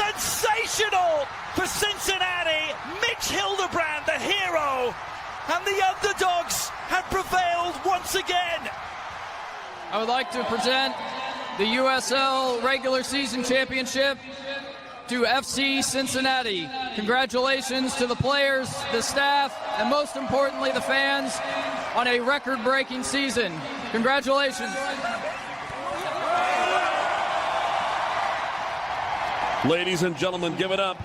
Sensational for Cincinnati. Mitch Hildebrand, the hero, and the underdogs have prevailed once again. I would like to present the USL regular season championship to FC Cincinnati. Congratulations to the players, the staff, and most importantly the fans on a record-breaking season. Congratulations. Ladies and gentlemen, give it up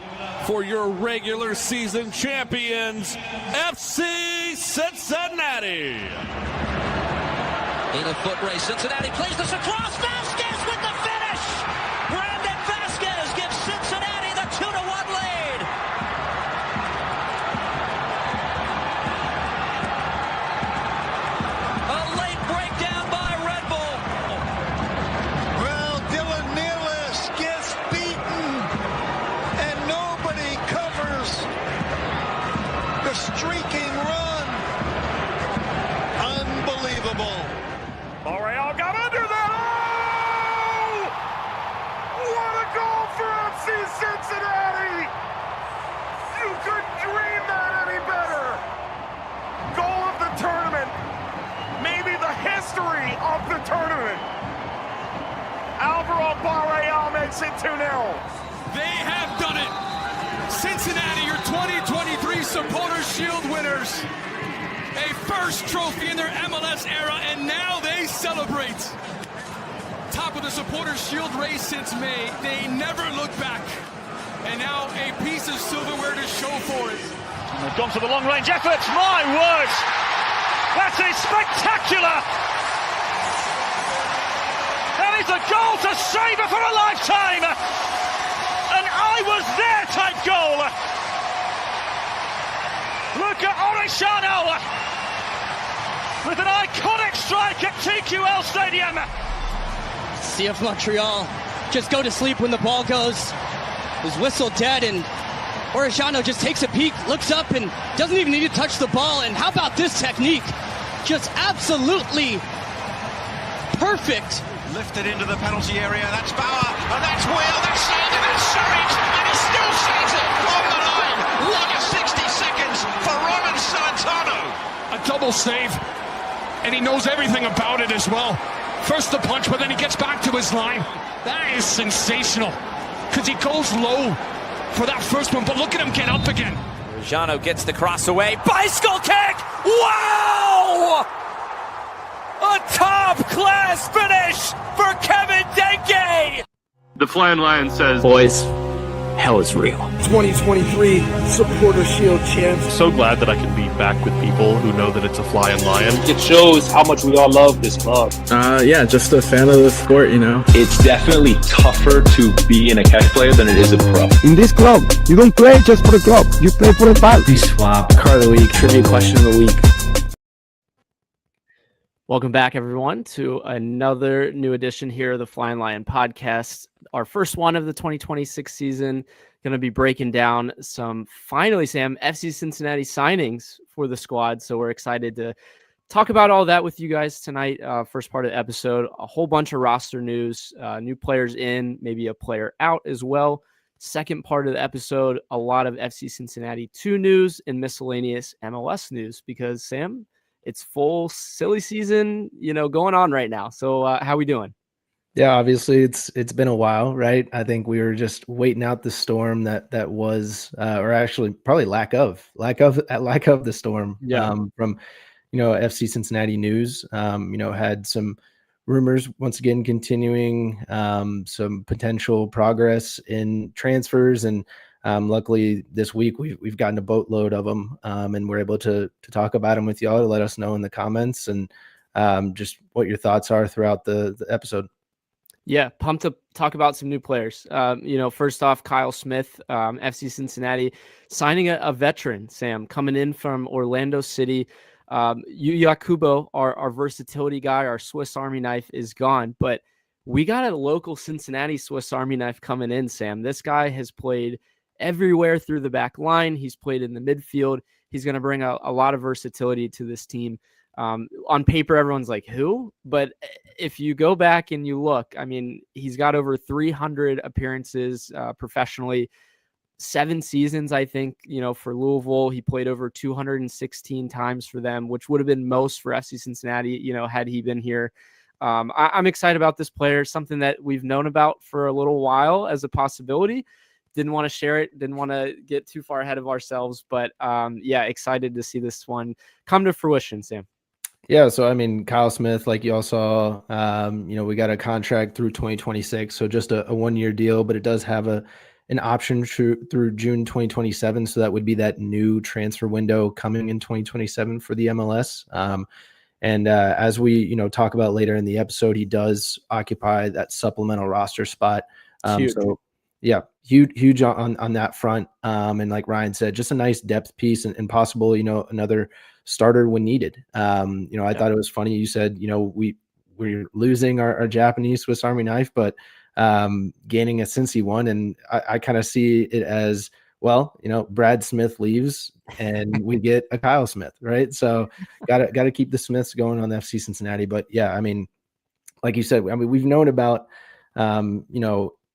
for your regular season champions, FC Cincinnati. In a foot race, Cincinnati plays this across. Vasquez with the finish. Brandon Vasquez gives Cincinnati the 2-1 lead. A late breakdown by Red Bull. Well, Dylan Nealis gets beaten, and nobody covers the streaking run. Unbelievable. L'Oreal got under that. Oh! What a goal for FC Cincinnati! You couldn't dream that any better. Goal of the tournament. Maybe the history of the tournament. Alvaro Barreal makes it 2-0. They have done it. Cincinnati, your 2023 Supporters Shield winners. A first trophy in their MLS era, and now they celebrate. Top of the Supporters Shield race since May. They never look back. And now a piece of silverware to show for it. They've gone for the long-range efforts. My word! That is spectacular! That is a goal to savour for a lifetime! An I was there type goal! Luca Orellano with an iconic strike at TQL Stadium. CF Montreal just go to sleep when the ball goes. Was whistle dead, and Orellano just takes a peek, looks up, and doesn't even need to touch the ball. And how about this technique? Just absolutely perfect. Lifted into the penalty area. That's Bauer, and that's Will. That's saved, and that's Surridge, and he still saves it on the line. What a 60 seconds for Roman Santano. A double save, and he knows everything about it as well. First the punch, but then he gets back to his line. That is sensational, because he goes low for that first one, but look at him get up again. Orellano gets the cross away. Bicycle kick! Wow! A top-class finish for Kevin Denke! The Flying Lion says, boys, hell is real. 2023 Supporter Shield champs. So glad that I can be back with people who know that it's a Flying Lion. It shows how much we all love this club. Yeah, just a fan of the sport, you know. It's definitely tougher to be in a cash player than it is a pro. In this club, you don't play just for the club, you play for the ball. Swap, card of the week, trivia question of the week. Welcome back, everyone, to another new edition here of the Flying Lion podcast. Our first one of the 2026 season. Going to be breaking down some, finally, Sam, FC Cincinnati signings for the squad. So we're excited to talk about all that with you guys tonight. First part of the episode, a whole bunch of roster news, new players in, maybe a player out as well. Second part of the episode, a lot of FC Cincinnati 2 news and miscellaneous MLS news because, Sam, it's full silly season, going on right now. So how we doing? Yeah, obviously it's been a while, right? I think we were just waiting out the storm that was, or actually probably lack of the storm. Yeah. From FC Cincinnati news. Had some rumors once again continuing, some potential progress in transfers, and luckily this week we've gotten a boatload of them, and we're able to talk about them with y'all. To let us know in the comments and just what your thoughts are throughout the episode. Yeah, pumped to talk about some new players. First off, Kyle Smith, FC Cincinnati, signing a veteran, Sam, coming in from Orlando City. Yakubo, our versatility guy, our Swiss Army knife, is gone, but we got a local Cincinnati Swiss Army knife coming in, Sam. This guy has played everywhere through the back line. He's played in the midfield. He's going to bring a lot of versatility to this team. On paper, everyone's like, who? But if you go back and you look, I mean, he's got over 300 appearances professionally, 7 seasons, I think, for Louisville. He played over 216 times for them, which would have been most for FC Cincinnati, had he been here. I'm excited about this player, something that we've known about for a little while as a possibility. Didn't want to share it, didn't want to get too far ahead of ourselves, but excited to see this one come to fruition, Sam. Yeah, so I mean, Kyle Smith, like you all saw, we got a contract through 2026, so just a 1-year deal, but it does have an option through June 2027, so that would be that new transfer window coming in 2027 for the MLS. And as we talk about later in the episode, he does occupy that supplemental roster spot. So yeah, huge on that front. And like Ryan said, just a nice depth piece and possible, another starter when needed. I thought it was funny. You said, we're losing our Japanese Swiss Army knife, but gaining a Cincy one. And I kind of see it as, well, Brad Smith leaves and we get a Kyle Smith, right? So gotta keep the Smiths going on the FC Cincinnati. But yeah, I mean, like you said, we've known about,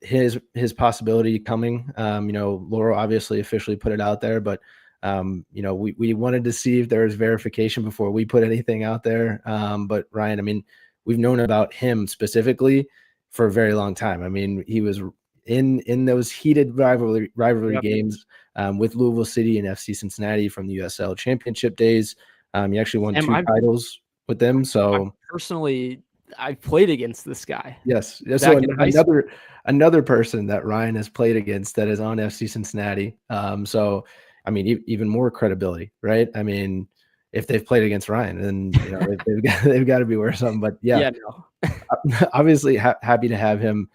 his possibility coming. Laurel obviously officially put it out there, but we wanted to see if there was verification before we put anything out there. But Ryan, I mean, we've known about him specifically for a very long time. I mean, he was in those heated rivalry games with Louisville City and FC Cincinnati from the USL Championship days. He actually won 2 titles with them. So personally, I've played against this guy. Yes. So another person that Ryan has played against that is on FC Cincinnati. So I mean, even more credibility, right? I mean, if they've played against Ryan, then they've got to be worth something. But yeah obviously happy to have him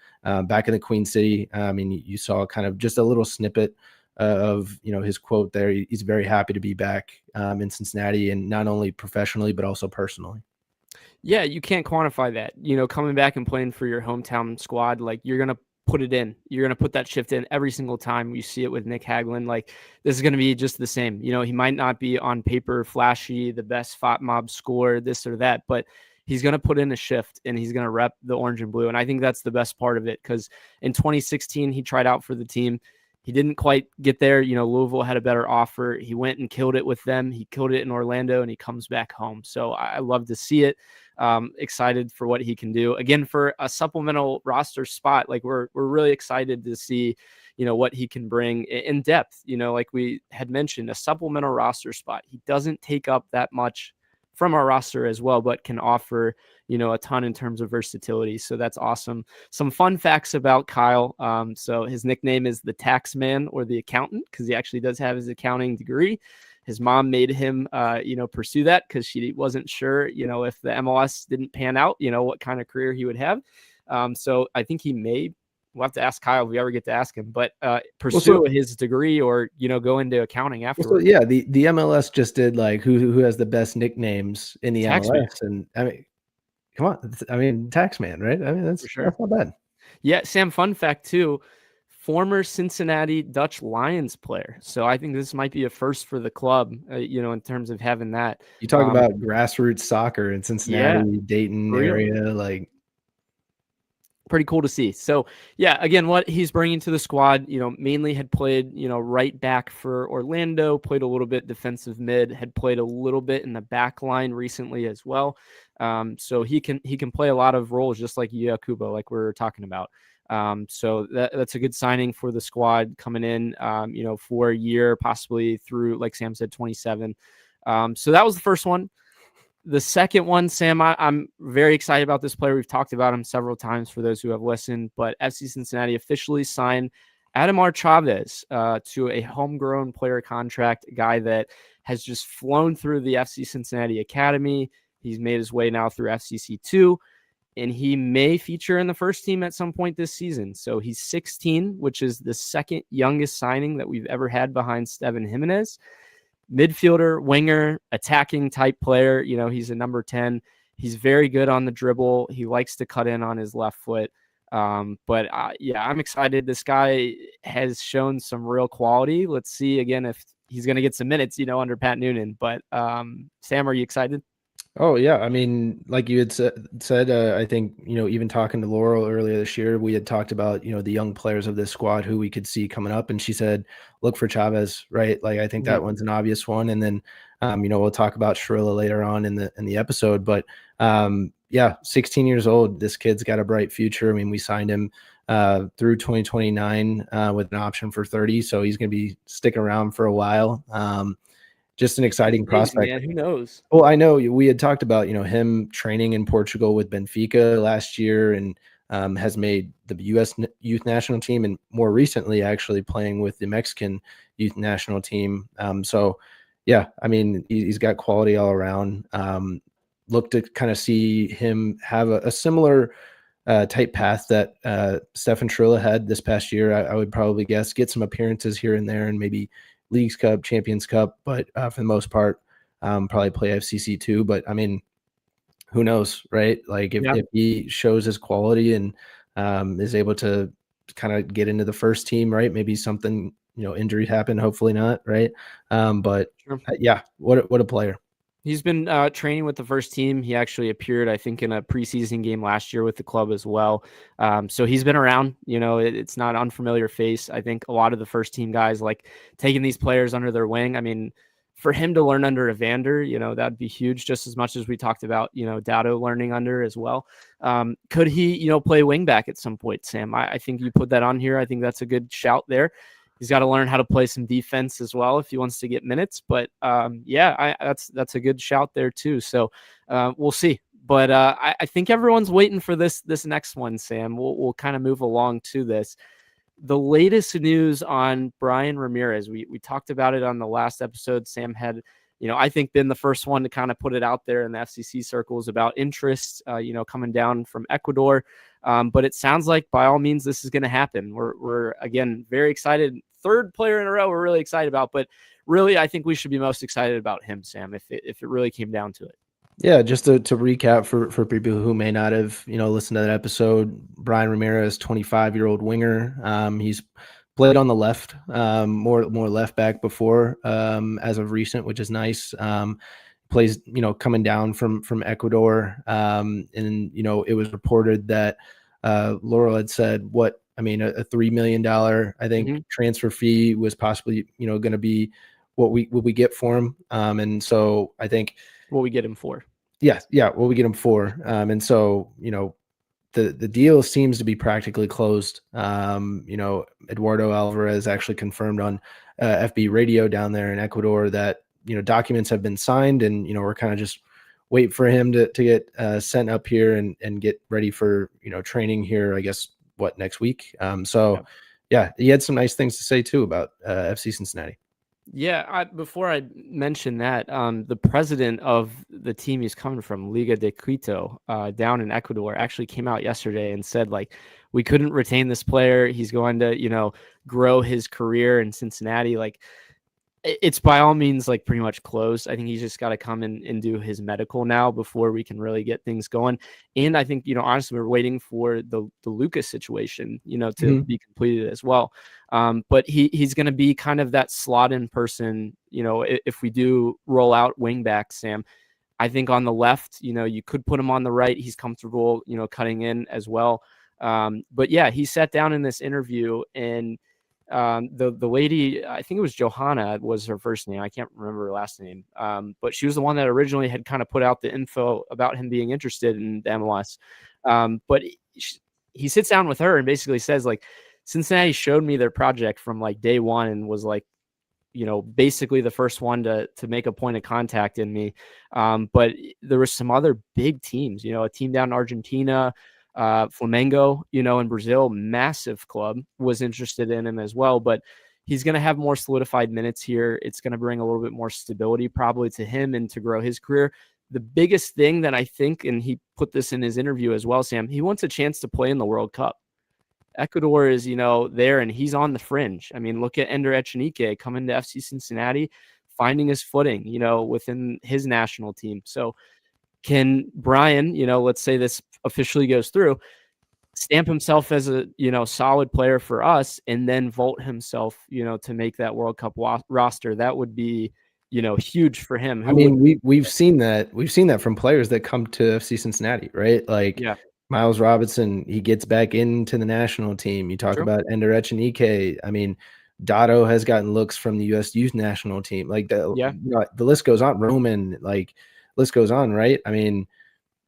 back in the Queen City. I mean, you saw kind of just a little snippet of his quote there. He's very happy to be back in Cincinnati, and not only professionally but also personally. Yeah, you can't quantify that. Coming back and playing for your hometown squad, like you're gonna put it in. You're gonna put that shift in every single time. You see it with Nick Hagglund. Like this is gonna be just the same. He might not be on paper flashy, the best FOT mob score, this or that, but he's going to put in a shift and he's going to rep the orange and blue. And I think that's the best part of it, because in 2016, he tried out for the team. He didn't quite get there. Louisville had a better offer. He went and killed it with them. He killed it in Orlando, and he comes back home. So I love to see it. Excited for what he can do. Again, for a supplemental roster spot, like we're really excited to see, what he can bring in depth. Like we had mentioned, a supplemental roster spot. He doesn't take up that much from our roster as well, but can offer, a ton in terms of versatility. So that's awesome. Some fun facts about Kyle. So his nickname is the tax man or the accountant, because he actually does have his accounting degree. His mom made him, pursue that because she wasn't sure, if the MLS didn't pan out, what kind of career he would have. So I think we'll have to ask Kyle if we ever get to ask him, but pursue his degree or, go into accounting afterwards. So yeah, the MLS just did like who has the best nicknames in the MLS. And I mean, come on. I mean, Taxman, right? I mean, that's not bad. Yeah, Sam, fun fact too, former Cincinnati Dutch Lions player. So I think this might be a first for the club, in terms of having that. You talk about grassroots soccer in Cincinnati, Dayton area, like pretty cool to see. So yeah, again, what he's bringing to the squad, mainly had played, right back for Orlando, played a little bit defensive mid, had played a little bit in the back line recently as well. So he can play a lot of roles, just like Yakubo, like we were talking about. So that's a good signing for the squad coming in, for a year, possibly through, like Sam said, 27. So that was the first one. The second one, Sam, I'm very excited about this player. We've talked about him several times for those who have listened, but FC Cincinnati officially signed Ademar Chavez to a homegrown player contract, a guy that has just flown through the FC Cincinnati Academy. He's made his way now through FCC2, and he may feature in the first team at some point this season. So he's 16, which is the second youngest signing that we've ever had behind Steven Jimenez. Midfielder, winger, attacking type player. He's a number 10. He's very good on the dribble. He likes to cut in on his left foot. I'm excited. This guy has shown some real quality. Let's see again if he's going to get some minutes, under Pat Noonan. But Sam, are you excited? Oh yeah, I mean, like you had said, I think even talking to Laurel earlier this year, we had talked about the young players of this squad who we could see coming up, and she said, look for Chavez, right? Like I think that one's an obvious one, and then we'll talk about Shrilla later on in the episode, but yeah, 16 years old, this kid's got a bright future. I mean, we signed him through 2029 with an option for 30, so he's going to be sticking around for a while. Just an exciting prospect. Man, who knows? Well, I know we had talked about, him training in Portugal with Benfica last year and has made the U.S. youth national team and more recently actually playing with the Mexican youth national team. So, yeah, I mean, he's got quality all around. Look to kind of see him have a similar type path that Stefan Shrilla had this past year. I would probably guess get some appearances here and there and maybe Leagues Cup, Champions Cup, but for the most part, probably play FCC too. But I mean, who knows, right? Like if he shows his quality and is able to kind of get into the first team, right? Maybe something, injury happened, hopefully not, right? But yeah, what a player. He's been training with the first team. He actually appeared, I think, in a preseason game last year with the club as well. So he's been around. It's not an unfamiliar face. I think a lot of the first team guys like taking these players under their wing. I mean, for him to learn under Evander, that'd be huge, just as much as we talked about, Dado learning under as well. Could he, play wingback at some point, Sam? I think you put that on here. I think that's a good shout there. He's got to learn how to play some defense as well if he wants to get minutes. But that's a good shout there too. So we'll see. But I think everyone's waiting for this next one, Sam. We'll kind of move along to this. The latest news on Bryan Ramírez. We talked about it on the last episode. Sam had, I think been the first one to kind of put it out there in the FCC circles about interest, coming down from Ecuador. But it sounds like by all means, this is going to happen. We're again, very excited. Third player in a row we're really excited about, but really, I think we should be most excited about him, Sam, if it really came down to it. Yeah, just to recap for people who may not have, listened to that episode, Bryan Ramírez, 25-year-old winger. He's played on the left, more left back before, as of recent, which is nice. Plays, coming down from Ecuador. And, it was reported that Laurel had said a $3 million, I think, transfer fee was possibly, going to be what we get for him. And so I think what we get him for. Yeah, what we get him for. And so, the deal seems to be practically closed. Eduardo Alvarez actually confirmed on FB radio down there in Ecuador that, documents have been signed and, we're kind of just wait for him to get sent up here and get ready for, training here, I guess, next week. Yeah, he had some nice things to say too about FC Cincinnati. Yeah, before I mention that, the president of the team he's coming from, Liga de Quito, down in Ecuador, actually came out yesterday and said, we couldn't retain this player. He's going to, grow his career in Cincinnati. It's by all means pretty much closed. I think he's just got to come in and do his medical now before we can really get things going. And I think, honestly, we're waiting for the Lucas situation, to be completed as well. But he's going to be kind of that slot in person, if we do roll out wingback, Sam. I think on the left, you could put him on the right. He's comfortable, cutting in as well. But yeah, he sat down in this interview and the lady, I think it was Johanna was her first name. I can't remember her last name. But she was the one that originally had kind of put out the info about him being interested in the MLS. But he sits down with her and basically says, Cincinnati showed me their project from day one and was basically the first one to make a point of contact in me. But there were some other big teams, a team down in Argentina, Flamengo, in Brazil, massive club, was interested in him as well. But he's going to have more solidified minutes here. It's going to bring a little bit more stability probably to him and to grow his career. The biggest thing that I think, and he put this in his interview as well, Sam, he wants a chance to play in the World Cup. Ecuador is, there, and he's on the fringe. I mean, look at Ender Echenique coming to FC Cincinnati, finding his footing, within his national team. So can Bryan, let's say this officially goes through, stamp himself as a, solid player for us and then vault himself, to make that World Cup roster? That would be huge for him. I mean, we've seen that from players that come to FC Cincinnati, right? Like Miles Robinson, he gets back into the national team. You talk about Ender Echenike. I mean, Dotto has gotten looks from the U.S. Youth National Team. Like the list goes on. Roman, like list goes on, right? I mean,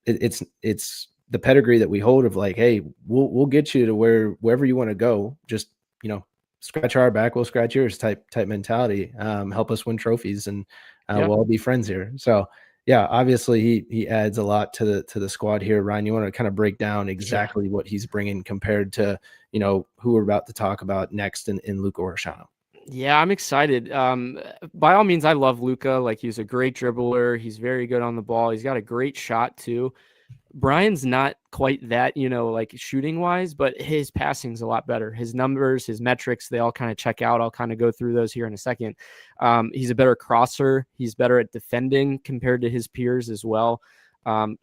it's the pedigree that we hold of like, hey, we'll get you to wherever you want to go. Just scratch our back, we'll scratch yours type mentality. Help us win trophies, and we'll all be friends here. So yeah, obviously he adds a lot to the squad here. Ryan, you want to kind of break down exactly what he's bringing compared to who we're about to talk about next in Luca Orellano? Yeah, I'm excited. By all means, I love Luca. Like, he's a great dribbler. He's very good on the ball. He's got a great shot too. Brian's not quite that, like shooting wise, but his passing's a lot better. His numbers, his metrics, they all kind of check out. I'll kind of go through those here in a second. He's a better crosser. He's better at defending compared to his peers as well.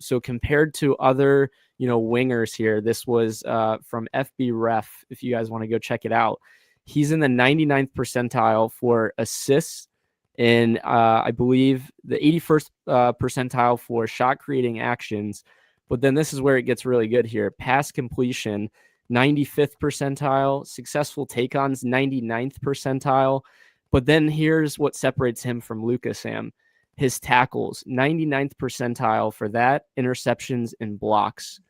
So compared to other, wingers here, this was from FB Ref. If you guys want to go check it out, he's in the 99th percentile for assists, and I believe the 81st percentile for shot creating actions. But then this is where it gets really good here. Pass completion, 95th percentile. Successful take-ons, 99th percentile. But then here's what separates him from Luca, Sam. His tackles, 99th percentile for that. Interceptions and blocks,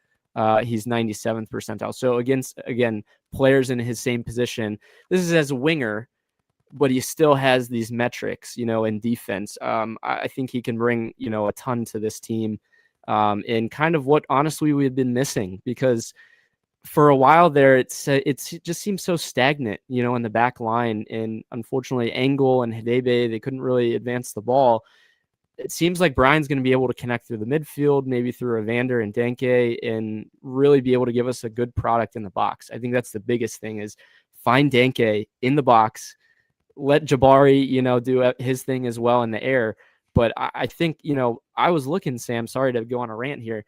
he's 97th percentile. So again, players in his same position. This is as a winger, but he still has these metrics, in defense. I think he can bring, a ton to this team. And kind of what honestly we've been missing, because for a while there, it just seems so stagnant, in the back line. And unfortunately, Engel and Hidebe, they couldn't really advance the ball. It seems like Brian's going to be able to connect through the midfield, maybe through Evander and Denke, and really be able to give us a good product in the box. I think that's the biggest thing, is find Denke in the box, let Jabari, do his thing as well in the air. But I think, I was looking, Sam, sorry to go on a rant here.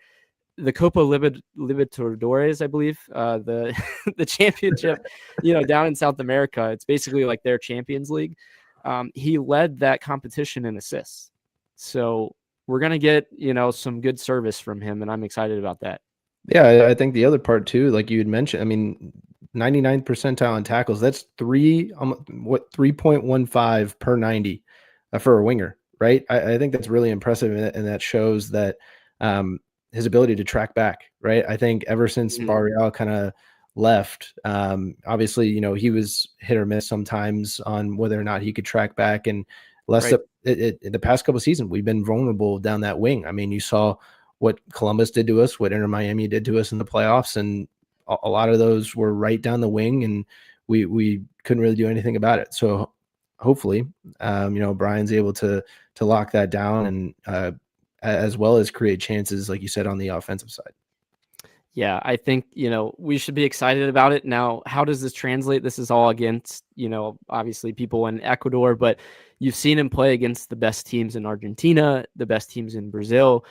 The Copa Libertadores, I believe, the the championship, down in South America, it's basically like their Champions League. He led that competition in assists. So we're going to get, some good service from him, and I'm excited about that. Yeah, I think the other part too, like you had mentioned, I mean, 99th percentile in tackles, that's 3.15 per 90 for a winger. Right. I think that's really impressive. And that shows that his ability to track back. Right. I think ever since Barreal kind of left, obviously, he was hit or miss sometimes on whether or not he could track back. And the past couple of seasons, we've been vulnerable down that wing. I mean, you saw what Columbus did to us, what Inter Miami did to us in the playoffs. And a lot of those were right down the wing, and we couldn't really do anything about it. So hopefully, Brian's able to lock that down, and as well as create chances, like you said, on the offensive side. Yeah, I think, we should be excited about it. Now, how does this translate? This is all against, obviously people in Ecuador, but you've seen him play against the best teams in Argentina, the best teams in Brazil.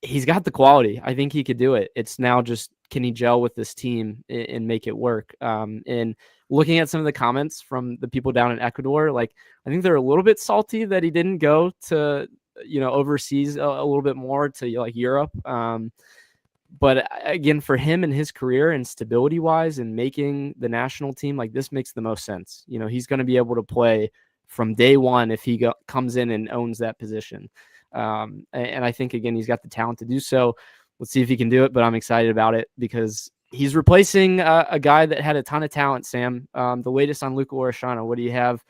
He's got the quality. I think he could do it. It's now just, can he gel with this team and make it work? And looking at some of the comments from the people down in Ecuador, like, I think they're a little bit salty that he didn't go to, overseas a little bit more to like Europe. But again, for him and his career and stability wise and making the national team, like, this makes the most sense. He's going to be able to play from day one if he comes in and owns that position. And I think, again, he's got the talent to do so. Let's see if he can do it, but I'm excited about it because he's replacing a guy that had a ton of talent, Sam. The latest on Luca Orellano, what do you have?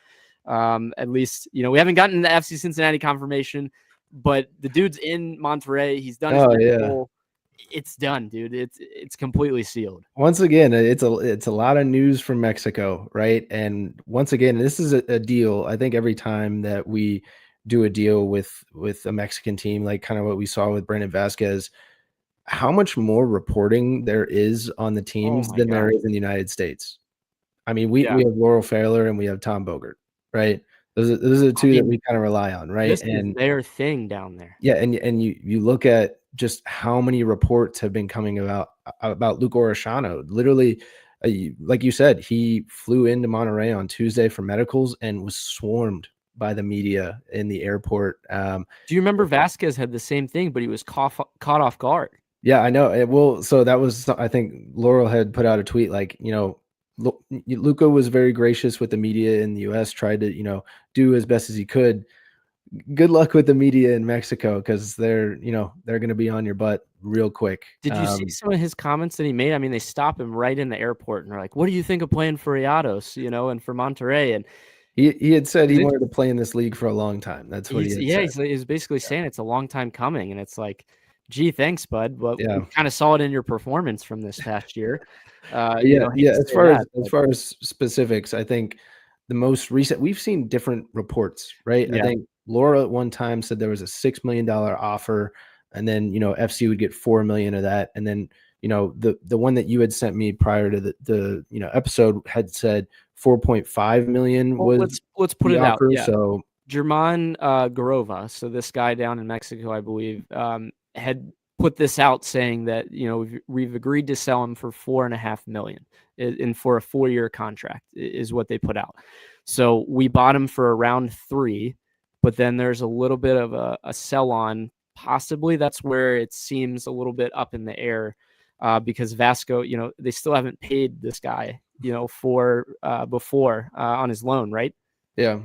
At least, we haven't gotten the FC Cincinnati confirmation, but the dude's in Monterrey. He's done his goal. It's done, dude. It's completely sealed. Once again, it's a lot of news from Mexico, right? And once again, this is a deal. I think every time that we do a deal with a Mexican team, like kind of what we saw with Brandon Vasquez, how much more reporting there is on the teams than there is in the United States. I mean, we have Laurel Failer and we have Tom Bogert, right? Those are the two that we kind of rely on, right? This is their thing down there. Yeah, and you look at just how many reports have been coming about Luca Orellano. Literally, like you said, he flew into Monterrey on Tuesday for medicals and was swarmed by the media in the airport. Do you remember Vasquez had the same thing, but he was caught off guard? Yeah, I know. So that was, I think Laurel had put out a tweet like, Luca was very gracious with the media in the US, tried to, do as best as he could. Good luck with the media in Mexico, because they're going to be on your butt real quick. Did you see some of his comments that he made? I mean, they stop him right in the airport and they're like, "What do you think of playing for Rayados, and for Monterrey?" And he had said he wanted to play in this league for a long time. That's what he had said. He's basically saying it's a long time coming, and it's like, gee, thanks, bud. But yeah, we kind of saw it in your performance from this past year. As far as specifics, I think the most recent, we've seen different reports, right? Yeah. I think Laura at one time said there was a $6 million offer, and then FC would get $4 million of that, and then the one that you had sent me prior to the episode had said 4.5 million was. Let's put it out. Yeah. So German Garova, so this guy down in Mexico, I believe, had put this out saying that we've agreed to sell him for $4.5 million, and for a 4-year contract is what they put out. So we bought him for around 3, but then there's a little bit of a sell on. Possibly that's where it seems a little bit up in the air, because Vasco, they still haven't paid this guy, for before on his loan, right? Yeah.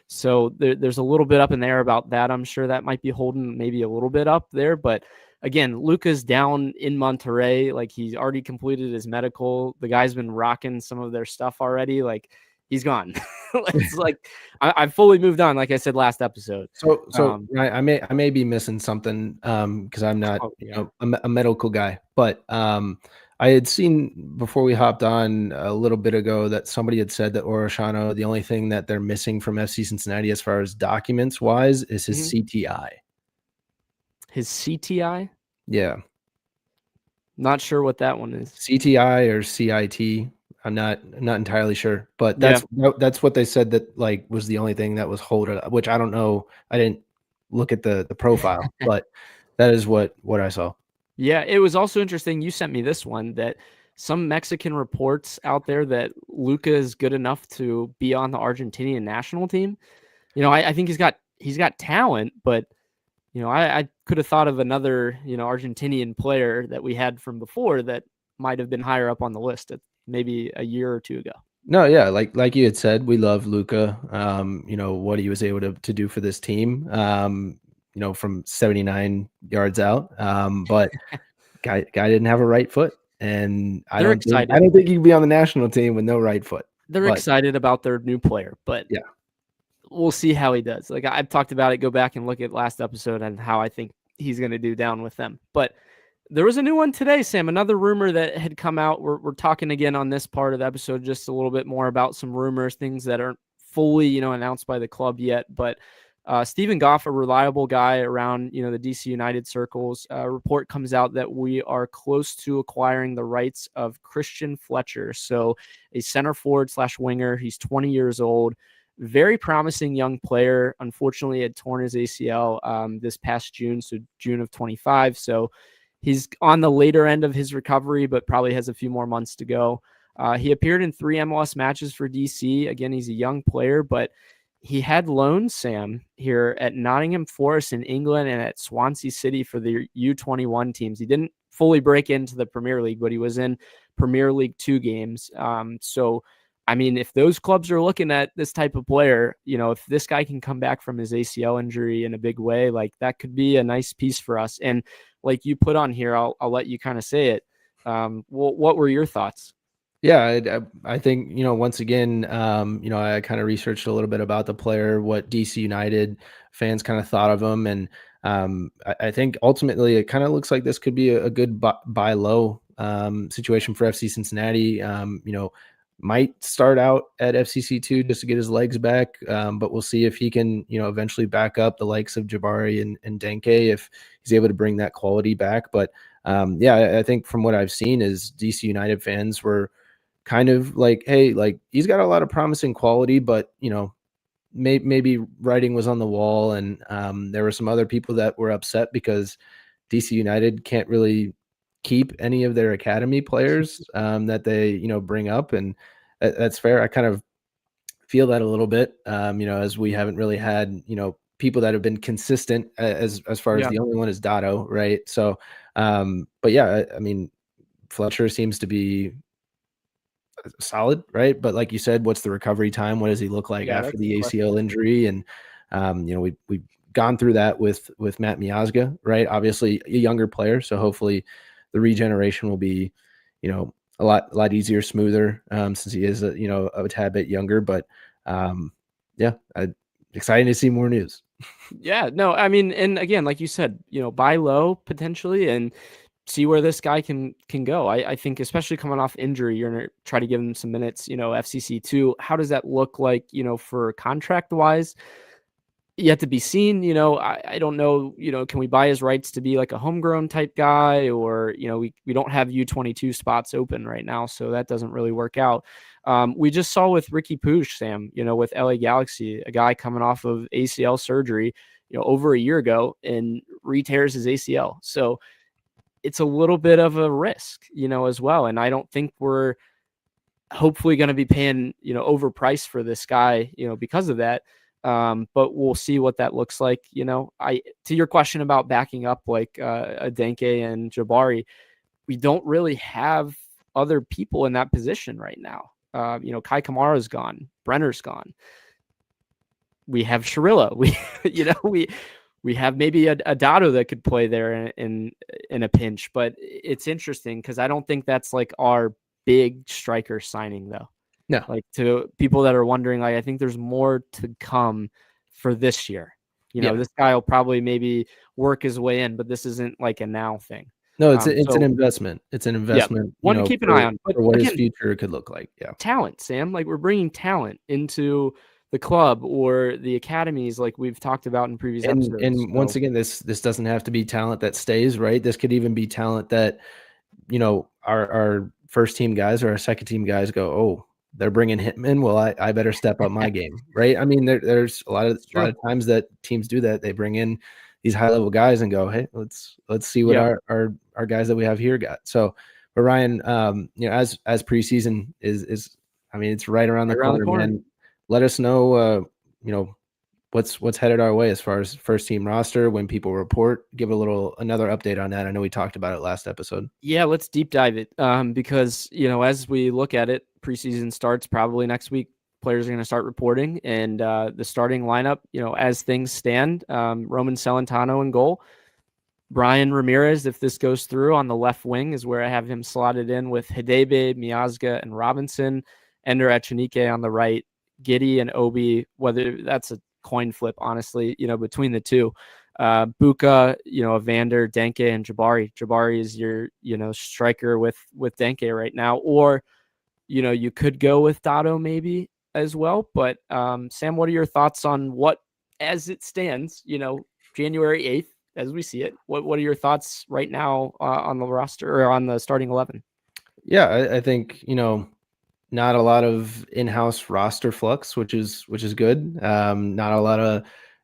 So there's a little bit up in the air about that. I'm sure that might be holding maybe a little bit up there. But again, Luca's down in Monterrey. Like, he's already completed his medical. The guy's been rocking some of their stuff already. Like, he's gone. It's like I've fully moved on, like I said last episode. So I may be missing something, because I'm not a medical guy, but I had seen before we hopped on a little bit ago that somebody had said that Orellano, the only thing that they're missing from FC Cincinnati as far as documents wise is his CTI. His CTI? Yeah. Not sure what that one is. CTI or CIT. I'm not entirely sure, but that's what they said that like was the only thing that was holding up, which I don't know. I didn't look at the profile, but that is what I saw. Yeah, it was also interesting. You sent me this one that some Mexican reports out there that Luca is good enough to be on the Argentinian national team. I think he's got talent, but I could have thought of another Argentinian player that we had from before that might have been higher up on the list at maybe a year or two ago. No, yeah, like you had said, we love Luca. What he was able to do for this team. From 79 yards out. But guy didn't have a right foot, and I don't think he can be on the national team with no right foot. They're excited about their new player, but yeah, we'll see how he does. Like, I've talked about it. Go back and look at last episode and how I think he's going to do down with them. But there was a new one today, Sam, another rumor that had come out. We're talking again on this part of the episode just a little bit more about some rumors, things that aren't fully, announced by the club yet, but Stephen Goff, a reliable guy around, the DC United circles, report comes out that we are close to acquiring the rights of Christian Fletcher. So a center forward / winger. He's 20 years old, very promising young player. Unfortunately, had torn his ACL this past June, so June of 25. So he's on the later end of his recovery, but probably has a few more months to go. He appeared in 3 MLS matches for DC. Again, he's a young player, but he had loans, Sam, here at Nottingham Forest in England and at Swansea City for the U21 teams. He didn't fully break into the Premier League, but he was in Premier League 2 games. So, I mean, if those clubs are looking at this type of player, if this guy can come back from his ACL injury in a big way, like that could be a nice piece for us. And like you put on here, I'll let you kind of say it. What were your thoughts? Yeah, I think, once again, I kind of researched a little bit about the player, what DC United fans kind of thought of him. And I think ultimately it kind of looks like this could be a good buy low situation for FC Cincinnati. Might start out at FCC2 just to get his legs back. But we'll see if he can, eventually back up the likes of Jabari and Denke if he's able to bring that quality back. But I think from what I've seen is DC United fans were kind of like, hey, like he's got a lot of promising quality, but maybe writing was on the wall, and there were some other people that were upset because DC United can't really keep any of their academy players that they bring up, and that's fair. I kind of feel that a little bit, as we haven't really had, people that have been consistent as far as the only one is Dotto, right? So, but yeah, I mean, Fletcher seems to be solid, right? But like you said, what's the recovery time? What does he look like after the ACL injury? And we've gone through that with Matt Miazga, right? Obviously a younger player, so hopefully the regeneration will be, a lot easier, smoother, since he is a tad bit younger. But exciting to see more news. Yeah, no, I mean, and again, like you said, buy low potentially and see where this guy can go. I think especially coming off injury, you're gonna try to give him some minutes, FCC too. How does that look like, for contract wise? Yet to be seen. I don't know, can we buy his rights to be like a homegrown type guy, or, we don't have U22 spots open right now, so that doesn't really work out. We just saw with Ricky Pooch, Sam, with LA Galaxy, a guy coming off of ACL surgery, over a year ago and re-tears his ACL. So it's a little bit of a risk, as well. And I don't think we're hopefully going to be paying, overpriced for this guy, because of that. But we'll see what that looks like. To your question about backing up like Adenke and Jabari, we don't really have other people in that position right now. Kai Kamara's gone, Brenner's gone. We have Sharilla. We have maybe a Dotto that could play there in a pinch, but it's interesting because I don't think that's like our big striker signing though. No, like to people that are wondering, like, I think there's more to come for this year. This guy will probably maybe work his way in, but this isn't like a now thing. No, it's an investment. It's an investment. Yeah, one to keep an eye on. But for what his future could look like. Yeah, talent, Sam. Like we're bringing talent into the club or the academies, like we've talked about in previous episodes. And once again, this doesn't have to be talent that stays, right? This could even be talent that, our first team guys or our second team guys go, oh, they're bringing him in. Well, I better step up my game, right? I mean, there's a lot of times that teams do that. They bring in these high level guys and go, hey, let's see what our guys that we have here got. So, but Ryan, as preseason is, I mean, it's right around the corner, man. Let us know, what's headed our way as far as first team roster when people report. Give another update on that. I know we talked about it last episode. Yeah, let's deep dive it because as we look at it, preseason starts probably next week. Players are going to start reporting, and the starting lineup, as things stand, Roman Celentano in goal. Bryan Ramírez, if this goes through, on the left wing is where I have him slotted in with Hadebe, Miazga, and Robinson. Ender Echenique on the right. Giddy and Obi, whether that's a coin flip, honestly, between the two. Buka, Evander, Denke, and Jabari. Jabari is your, striker with Denke right now. Or, you could go with Dotto maybe as well. But Sam, what are your thoughts on what, as it stands, January 8th, as we see it? What are your thoughts right now on the roster or on the starting 11? Yeah, I think, not a lot of in-house roster flux, which is good. Not a lot of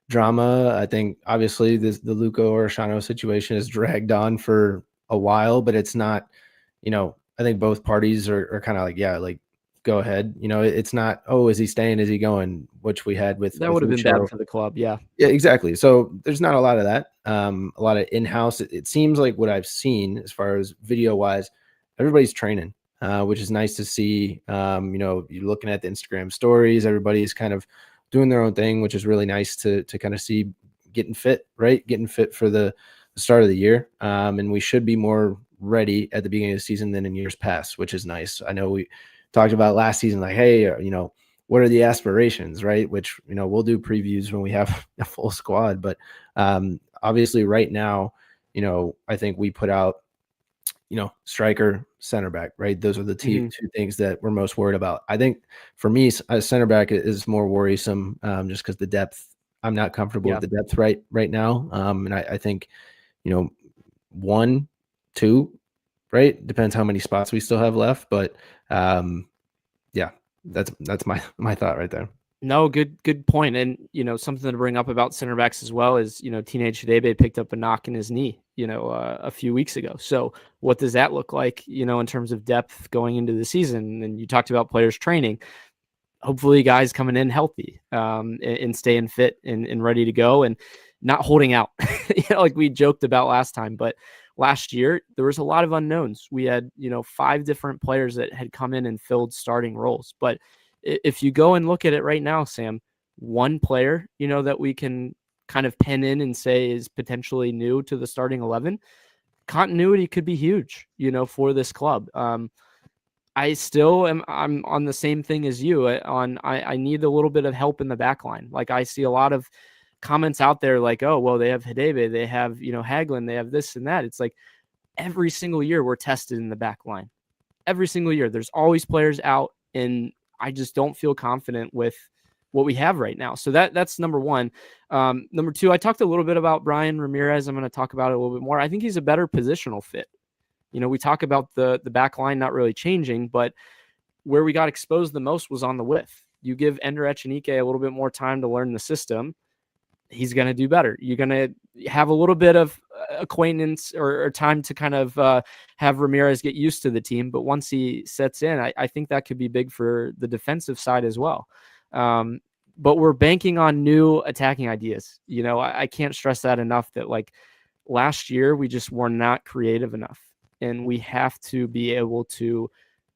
drama. I think obviously the Luca Orellano situation has dragged on for a while, but it's not, I think both parties are kind of like, yeah, like go ahead. It's not, oh, is he staying? Is he going? Which we had with that would have been bad for the club. Yeah. Yeah, exactly. So there's not a lot of that. A lot of in-house. It seems like what I've seen as far as video wise, everybody's training. Which is nice to see. You're looking at the Instagram stories, everybody's kind of doing their own thing, which is really nice to kind of see getting fit, right? Getting fit for the start of the year. And we should be more ready at the beginning of the season than in years past, which is nice. I know we talked about last season, like, hey, what are the aspirations, right? Which, we'll do previews when we have a full squad. But obviously right now, I think we put out, striker, center back, right? Those are the two things that we're most worried about. I think for me, a center back is more worrisome just because the depth, I'm not comfortable with the depth right now. And I think, 1, 2, right? Depends how many spots we still have left. But yeah, that's my thought right there. No, good point. And, something to bring up about center backs as well is, teenage Hadebe picked up a knock in his knee, a few weeks ago. So what does that look like, in terms of depth going into the season? And you talked about players training. hopefully guys coming in healthy and staying fit and ready to go and not holding out, like we joked about last time. But last year, there was a lot of unknowns. We had, 5 different players that had come in and filled starting roles. But if you go and look at it right now, Sam, one player, that we can kind of pen in and say is potentially new to the starting 11, continuity could be huge, for this club. I still I'm on the same thing as you I need a little bit of help in the back line. Like I see a lot of comments out there like, oh, well, they have Hidebe, they have, Hagelin, they have this and that. It's like every single year we're tested in the back line. Every single year there's always players out, and I just don't feel confident with what we have right now. So that's number one. Number two, I talked a little bit about Bryan Ramírez. I'm going to talk about it a little bit more. I think he's a better positional fit. We talk about the back line not really changing, but where we got exposed the most was on the width. You give Ender Echenike a little bit more time to learn the system, he's going to do better. You're going to have a little bit of acquaintance or time to kind of have Ramírez get used to the team. But once he sets in, I think that could be big for the defensive side as well. But we're banking on new attacking ideas. I can't stress that enough, that like last year, we just were not creative enough. And we have to be able to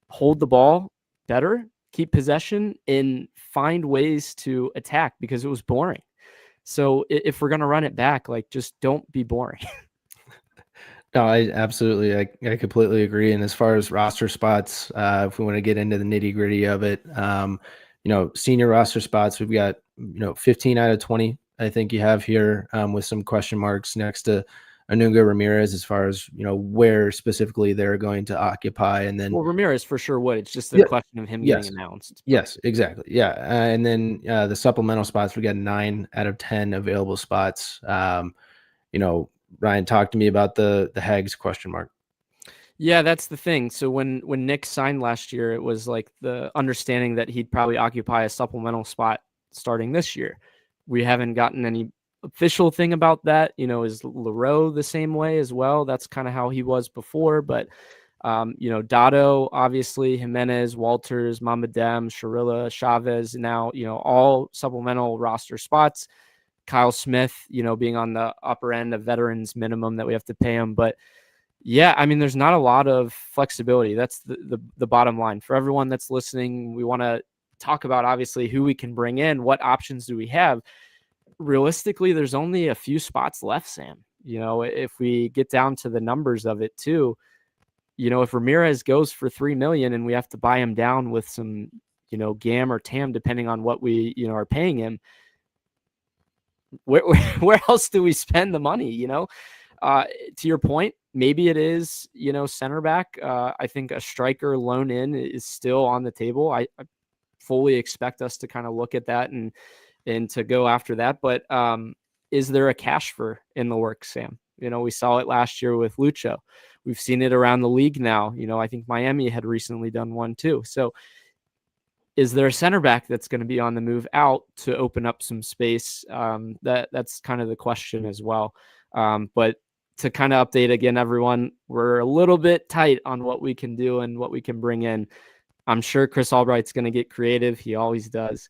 hold the ball better, keep possession, and find ways to attack, because it was boring. So if we're going to run it back, like, just don't be boring. No, I completely agree. And as far as roster spots, if we want to get into the nitty gritty of it, senior roster spots, we've got, 15 out of 20, I think you have here, with some question marks next to Anunga Ramírez as far as, where specifically they're going to occupy. And then, well, Ramírez for sure would. It's just a question of him getting announced. Yes, exactly. Yeah. And then the supplemental spots, we got 9 out of 10 available spots. Ryan, talk to me about the Hags question mark. Yeah, that's the thing. So when Nick signed last year, it was like the understanding that he'd probably occupy a supplemental spot starting this year. We haven't gotten any official thing about that. Is Leroux the same way as well? That's kind of how he was before. But, Dotto, obviously, Jimenez, Walters, Mamadem, Sharilla, Chavez, now, all supplemental roster spots. Kyle Smith, being on the upper end of veterans minimum that we have to pay him. But yeah, I mean, there's not a lot of flexibility. That's the bottom line. For everyone that's listening, we want to talk about, obviously, who we can bring in, what options do we have. Realistically, there's only a few spots left, Sam. If we get down to the numbers of it too, if Ramírez goes for $3 million and we have to buy him down with some, GAM or TAM, depending on what we, are paying him, where else do we spend the money? To your point, maybe it is, center back. I think a striker loan in is still on the table. I fully expect us to kind of look at that and to go after that. But is there a cash for in the works, Sam? We saw it last year with Lucho. We've seen it around the league now. I think Miami had recently done one too. So is there a center back that's going to be on the move out to open up some space? That's kind of the question as well. But to kind of update again, everyone, we're a little bit tight on what we can do and what we can bring in. I'm sure Chris Albright's going to get creative. He always does.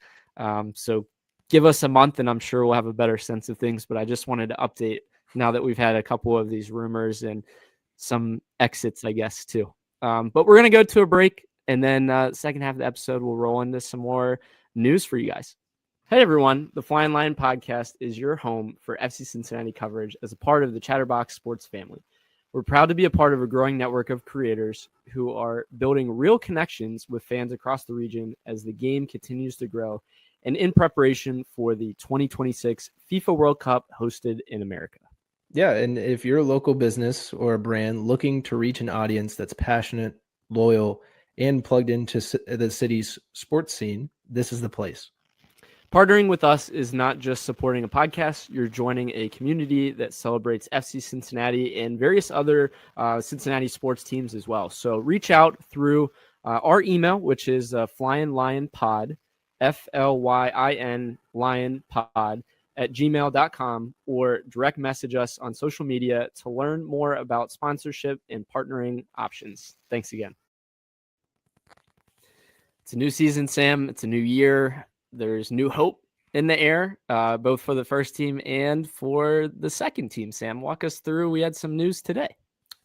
So give us a month and I'm sure we'll have a better sense of things. But I just wanted to update now that we've had a couple of these rumors and some exits, I guess, too. But we're going to go to a break, and then second half of the episode, we'll roll into some more news for you guys. Hey, everyone. The Flying Lion podcast is your home for FC Cincinnati coverage as a part of the Chatterbox Sports family. We're proud to be a part of a growing network of creators who are building real connections with fans across the region as the game continues to grow and in preparation for the 2026 FIFA World Cup hosted in America. Yeah, and if you're a local business or a brand looking to reach an audience that's passionate, loyal, and plugged into the city's sports scene, this is the place. Partnering with us is not just supporting a podcast. You're joining a community that celebrates FC Cincinnati and various other Cincinnati sports teams as well. So reach out through our email, which is Flying Lion Pod, FLYIN Lion Pod @gmail.com, or direct message us on social media to learn more about sponsorship and partnering options. Thanks again. It's a new season, Sam. It's a new year. There's new hope in the air, both for the first team and for the second team. Sam, walk us through. We had some news today.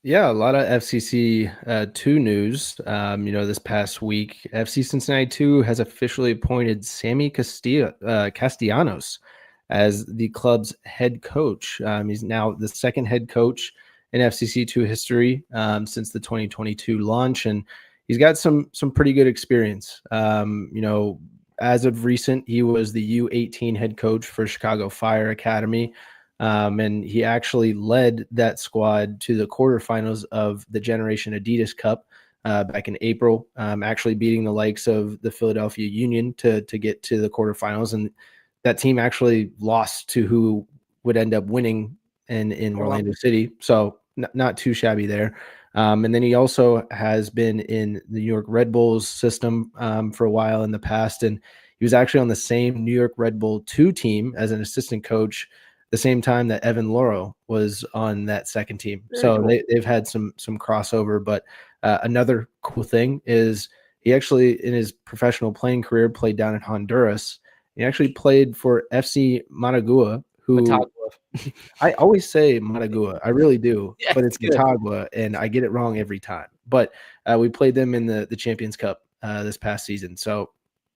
Yeah, a lot of FCC 2 news. This past week, FC Cincinnati 2 has officially appointed Sammy Castellanos as the club's head coach. He's now the second head coach in FCC 2 history since the 2022 launch, and he's got some pretty good experience. As of recent, he was the U18 head coach for Chicago Fire Academy. And he actually led that squad to the quarterfinals of the Generation Adidas Cup back in April, actually beating the likes of the Philadelphia Union to get to the quarterfinals. And that team actually lost to who would end up winning in Orlando City. So not too shabby there. And then he also has been in the New York Red Bulls system for a while in the past. And he was actually on the same New York Red Bull 2 team as an assistant coach the same time that Evan Loro was on that second team. So they've had some crossover. But another cool thing is he actually, in his professional playing career, played down in Honduras. He actually played for FC Managua, who I always say Managua. I really do, yeah, but it's Motagua, and I get it wrong every time. But we played them in the Champions Cup this past season. So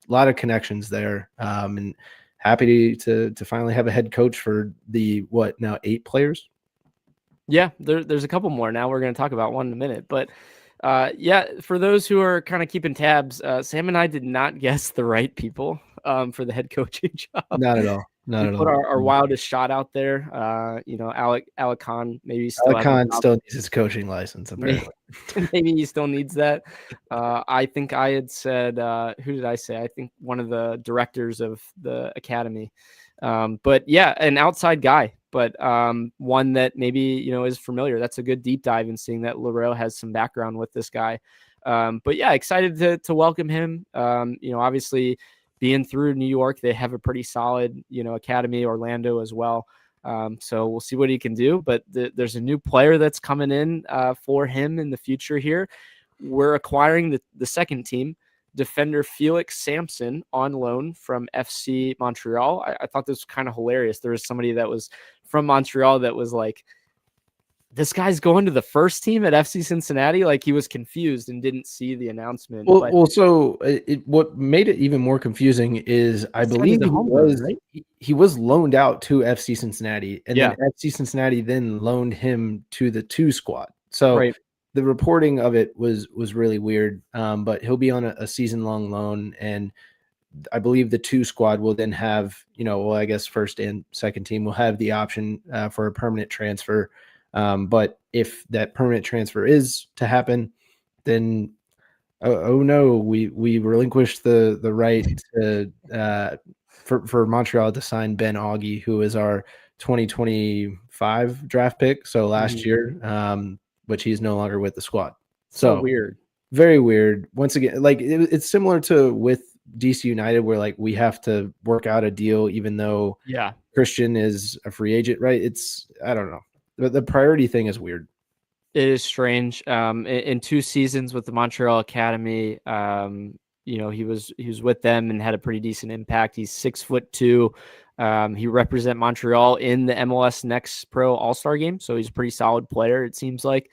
a lot of connections there. And happy to finally have a head coach for the 8 players. Yeah, there's a couple more now. We're going to talk about one in a minute, but for those who are kind of keeping tabs, Sam and I did not guess the right people for the head coaching job. Not at all. Not at all. Put our wildest shot out there. Alec Khan maybe still needs his coaching license. Apparently, maybe he still needs that. I think I had said, who did I say? I think one of the directors of the academy. But yeah, an outside guy, but one that maybe is familiar. That's a good deep dive in seeing that Leroux has some background with this guy. But yeah, excited to welcome him. Obviously, being through New York, they have a pretty solid, academy, Orlando as well. So we'll see what he can do. But there's a new player that's coming in for him in the future here. We're acquiring the second team, defender Felix Sampson on loan from FC Montreal. I thought this was kind of hilarious. There was somebody that was from Montreal that was like, this guy's going to the first team at FC Cincinnati. Like, he was confused and didn't see the announcement. So what made it even more confusing is I believe he was loaned out to FC Cincinnati, and then FC Cincinnati then loaned him to the 2 squad. So the reporting of it was really weird. But he'll be on a season-long loan, and I believe the 2 squad will then have, I guess first and second team will have the option for a permanent transfer. But if that permanent transfer is to happen, then we relinquished the right to for Montreal to sign Ben Augie, who is our 2025 draft pick. So last year, which he's no longer with the squad. So weird, very weird. Once again, like it's similar to with DC United, where like we have to work out a deal, even though Christian is a free agent, right? I don't know. The priority thing is weird. It is strange. In 2 seasons with the Montreal Academy, he was with them and had a pretty decent impact. He's 6'2". He represent Montreal in the MLS Next Pro All-Star game, so he's a pretty solid player, it seems like,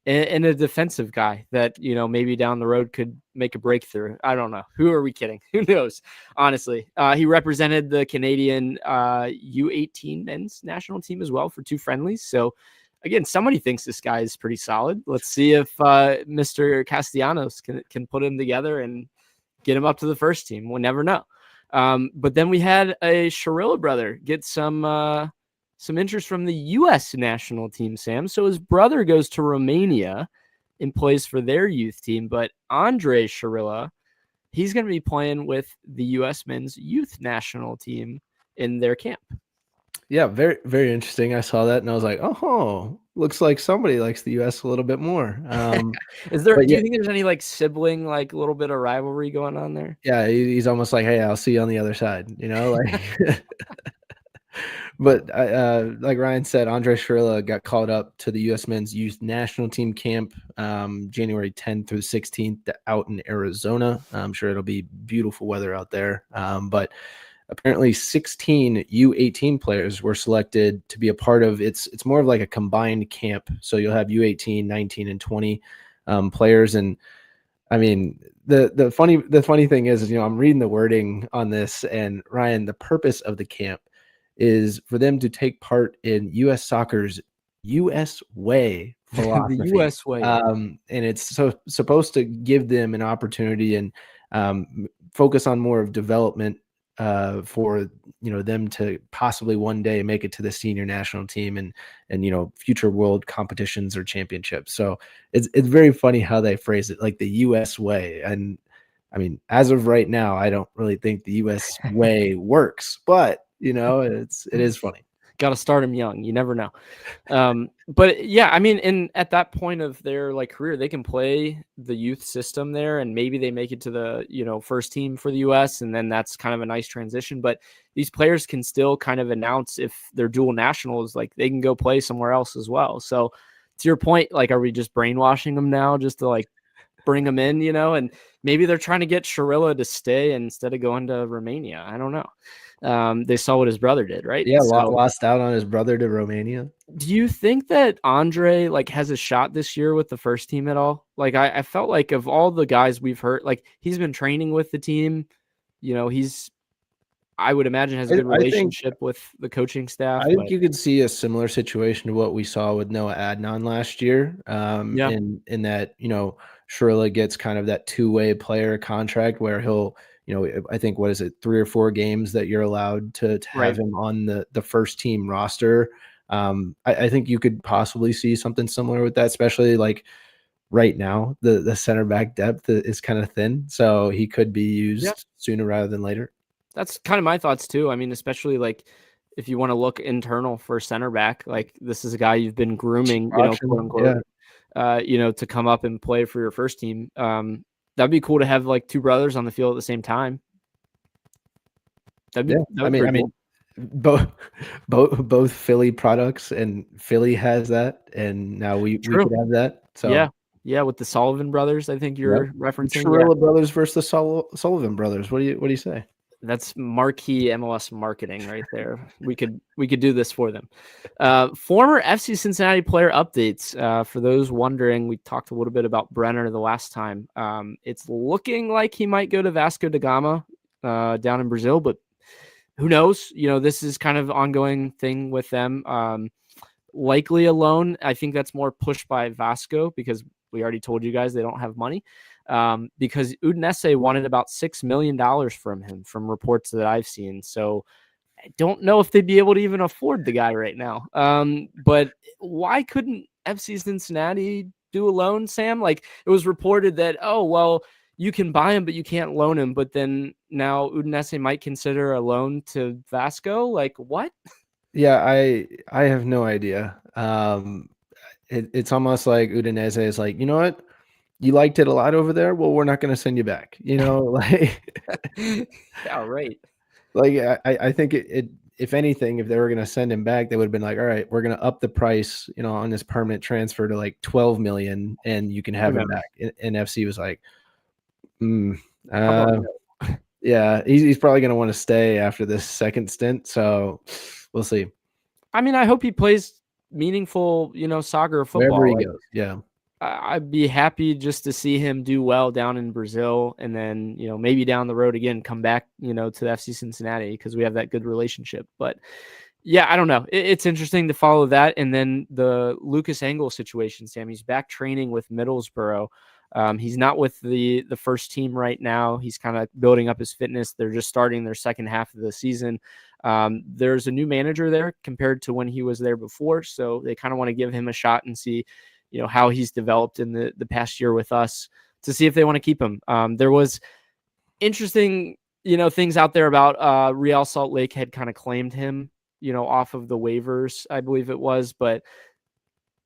and a defensive guy that maybe down the road could make a breakthrough. I don't know. Who are we kidding? Who knows? Honestly, he represented the Canadian U18 men's national team as well for 2 friendlies. So again, somebody thinks this guy is pretty solid. Let's see if Mr. Castellanos can put him together and get him up to the first team. We'll never know. But then we had a Sharilla brother get some interest from the U.S. national team, Sam. So his brother goes to Romania and plays for their youth team. But Andre Sharilla, he's going to be playing with the U.S. men's youth national team in their camp. Yeah, very, very interesting. I saw that and I was like, oh, looks like somebody likes the U.S. a little bit more. Do you think there's any like sibling, like a little bit of rivalry going on there? Yeah, he's almost like, hey, I'll see you on the other side, like. But like Ryan said, Andre Shrilla got called up to the U.S. Men's Youth National Team camp January 10th through 16th out in Arizona. I'm sure it'll be beautiful weather out there. But apparently 16 U18 players were selected to be a part of it's more of like a combined camp. So you'll have U18, 19, and 20 players. And I mean, the funny thing is, I'm reading the wording on this, and Ryan, the purpose of the camp is for them to take part in U.S. soccer's U.S. way philosophy. The U.S. way. And it's supposed to give them an opportunity and focus on more of development for them to possibly one day make it to the senior national team and future world competitions or championships. So it's very funny how they phrase it, like the U.S. way. And I mean, as of right now, I don't really think the U.S. way works, but it is funny. Got to start them young. You never know. But yeah, I mean, at that point of their career, they can play the youth system there, and maybe they make it to the first team for the U.S. and then that's kind of a nice transition. But these players can still kind of announce if they're dual nationals, like they can go play somewhere else as well. So to your point, are we just brainwashing them now just to bring them in, and maybe they're trying to get Shrilla to stay instead of going to Romania. I don't know. They saw what his brother did, right? Yeah, lost out on his brother to Romania. Do you think that Andre has a shot this year with the first team at all? I felt like of all the guys we've heard, he's been training with the team. I would imagine has a good relationship with the coaching staff. I think you could see a similar situation to what we saw with Noah Adnan last year. In that, Shrilla gets kind of that two-way player contract where he'll, I think, what is it, 3 or 4 games that you're allowed to have him on the first team roster. I think you could possibly see something similar with that, especially right now, the center back depth is kind of thin. So he could be used sooner rather than later. That's kind of my thoughts too. I mean, especially if you want to look internal for center back, this is a guy you've been grooming, quote unquote, to come up and play for your first team. That'd be cool to have 2 brothers on the field at the same time. That'd be cool. Both Philly products, and Philly has that, and now we could have that. So yeah, with the Sullivan brothers, I think you're referencing. Shrilla brothers versus the Sullivan brothers. What do you say? That's marquee MLS marketing right there. We could do this for them. Former FC Cincinnati player updates. For those wondering, we talked a little bit about Brenner the last time. It's looking like he might go to Vasco da Gama down in Brazil, but who knows? This is kind of ongoing thing with them. Likely a loan. I think that's more pushed by Vasco because we already told you guys they don't have money. Because Udinese wanted about $6 million from him from reports that I've seen. So I don't know if they'd be able to even afford the guy right now. But why couldn't FC Cincinnati do a loan, Sam? It was reported that, you can buy him, but you can't loan him. But then now Udinese might consider a loan to Vasco. What? Yeah, I have no idea. It's almost like Udinese is you know what? You liked it a lot over there. Well, we're not going to send you back. Yeah, right. I think if anything, if they were going to send him back, they would have been all right, we're going to up the price, on this permanent transfer to 12 million, and you can have him back. And FC was yeah, he's probably going to want to stay after this second stint. So we'll see. I mean, I hope he plays meaningful, soccer or football. Wherever he goes. Yeah. I'd be happy just to see him do well down in Brazil, and then, maybe down the road again, come back, to the FC Cincinnati because we have that good relationship. But yeah, I don't know. It's interesting to follow that. And then the Lucas Engel situation, Sam, he's back training with Middlesbrough. He's not with the first team right now. He's kind of building up his fitness. They're just starting their second half of the season. There's a new manager there compared to when he was there before. So they kind of want to give him a shot and see, how he's developed in the past year with us to see if they want to keep him. There was interesting, things out there about Real Salt Lake had kind of claimed him, off of the waivers, I believe it was, but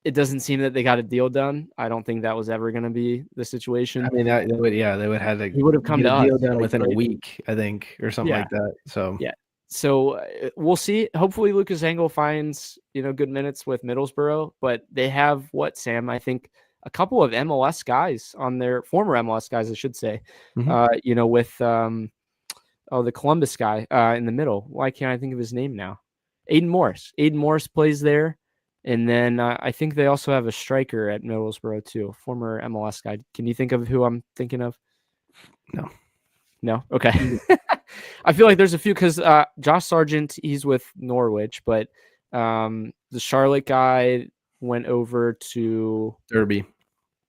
it doesn't seem that they got a deal done. I don't think that was ever going to be the situation. I mean, they would have had he would have come to a deal us done within a week, I think, or something like that. So yeah. So we'll see. Hopefully Lucas Engel finds, good minutes with Middlesbrough, but they have Sam? I think a couple of MLS guys on their former MLS guys, I should say, with the Columbus guy in the middle. Why can't I think of his name now? Aiden Morris. Aiden Morris plays there. And then I think they also have a striker at Middlesbrough too, former MLS guy. Can you think of who I'm thinking of? No? Okay. I feel like there's a few because Josh Sargent, he's with Norwich, but the Charlotte guy went over to Derby.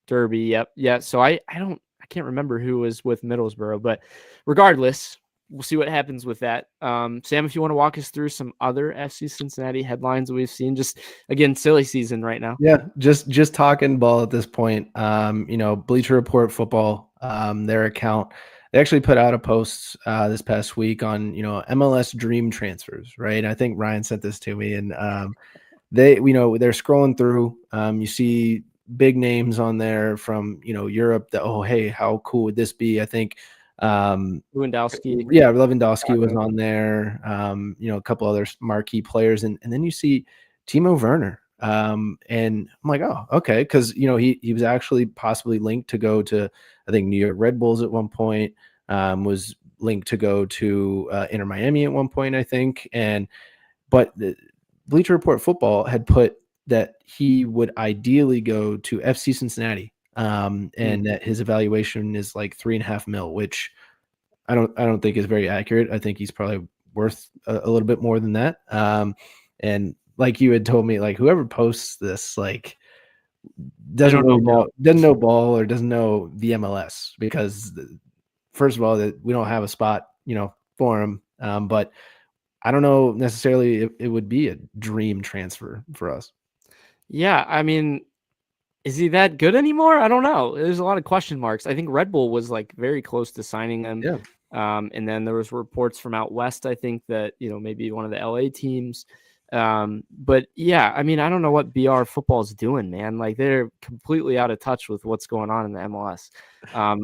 Yep. Yeah. So I can't remember who was with Middlesbrough, but regardless, we'll see what happens with that. Sam, if you want to walk us through some other FC Cincinnati headlines that we've seen, just again, silly season right now. Yeah. Just talking ball at this point. Bleacher Report football, their account, they actually put out a post this past week on, MLS dream transfers, right? I think Ryan sent this to me, and they're scrolling through. You see big names on there from, Europe that, oh, hey, how cool would this be? I think Lewandowski. Yeah, Lewandowski was on there. A couple other marquee players, and then you see Timo Werner. And I'm like, oh, okay, because he was actually possibly linked to go to, I think, New York Red Bulls at one point. Was linked to go to Inter Miami at one point, I think. But the Bleacher Report football had put that he would ideally go to FC Cincinnati, and that his evaluation is like $3.5 million, which I don't think is very accurate. I think he's probably worth a little bit more than that. And like you had told me, like whoever posts this, like doesn't know ball or doesn't know the MLS, because first of all, that we don't have a spot, for him. But I don't know necessarily if it would be a dream transfer for us. Yeah, I mean, is he that good anymore? I don't know. There's a lot of question marks. I think Red Bull was like very close to signing him. Yeah. And then there was reports from out west, I think, that, maybe one of the LA teams. But yeah, I mean, I don't know what BR football is doing, man. Like they're completely out of touch with what's going on in the MLS.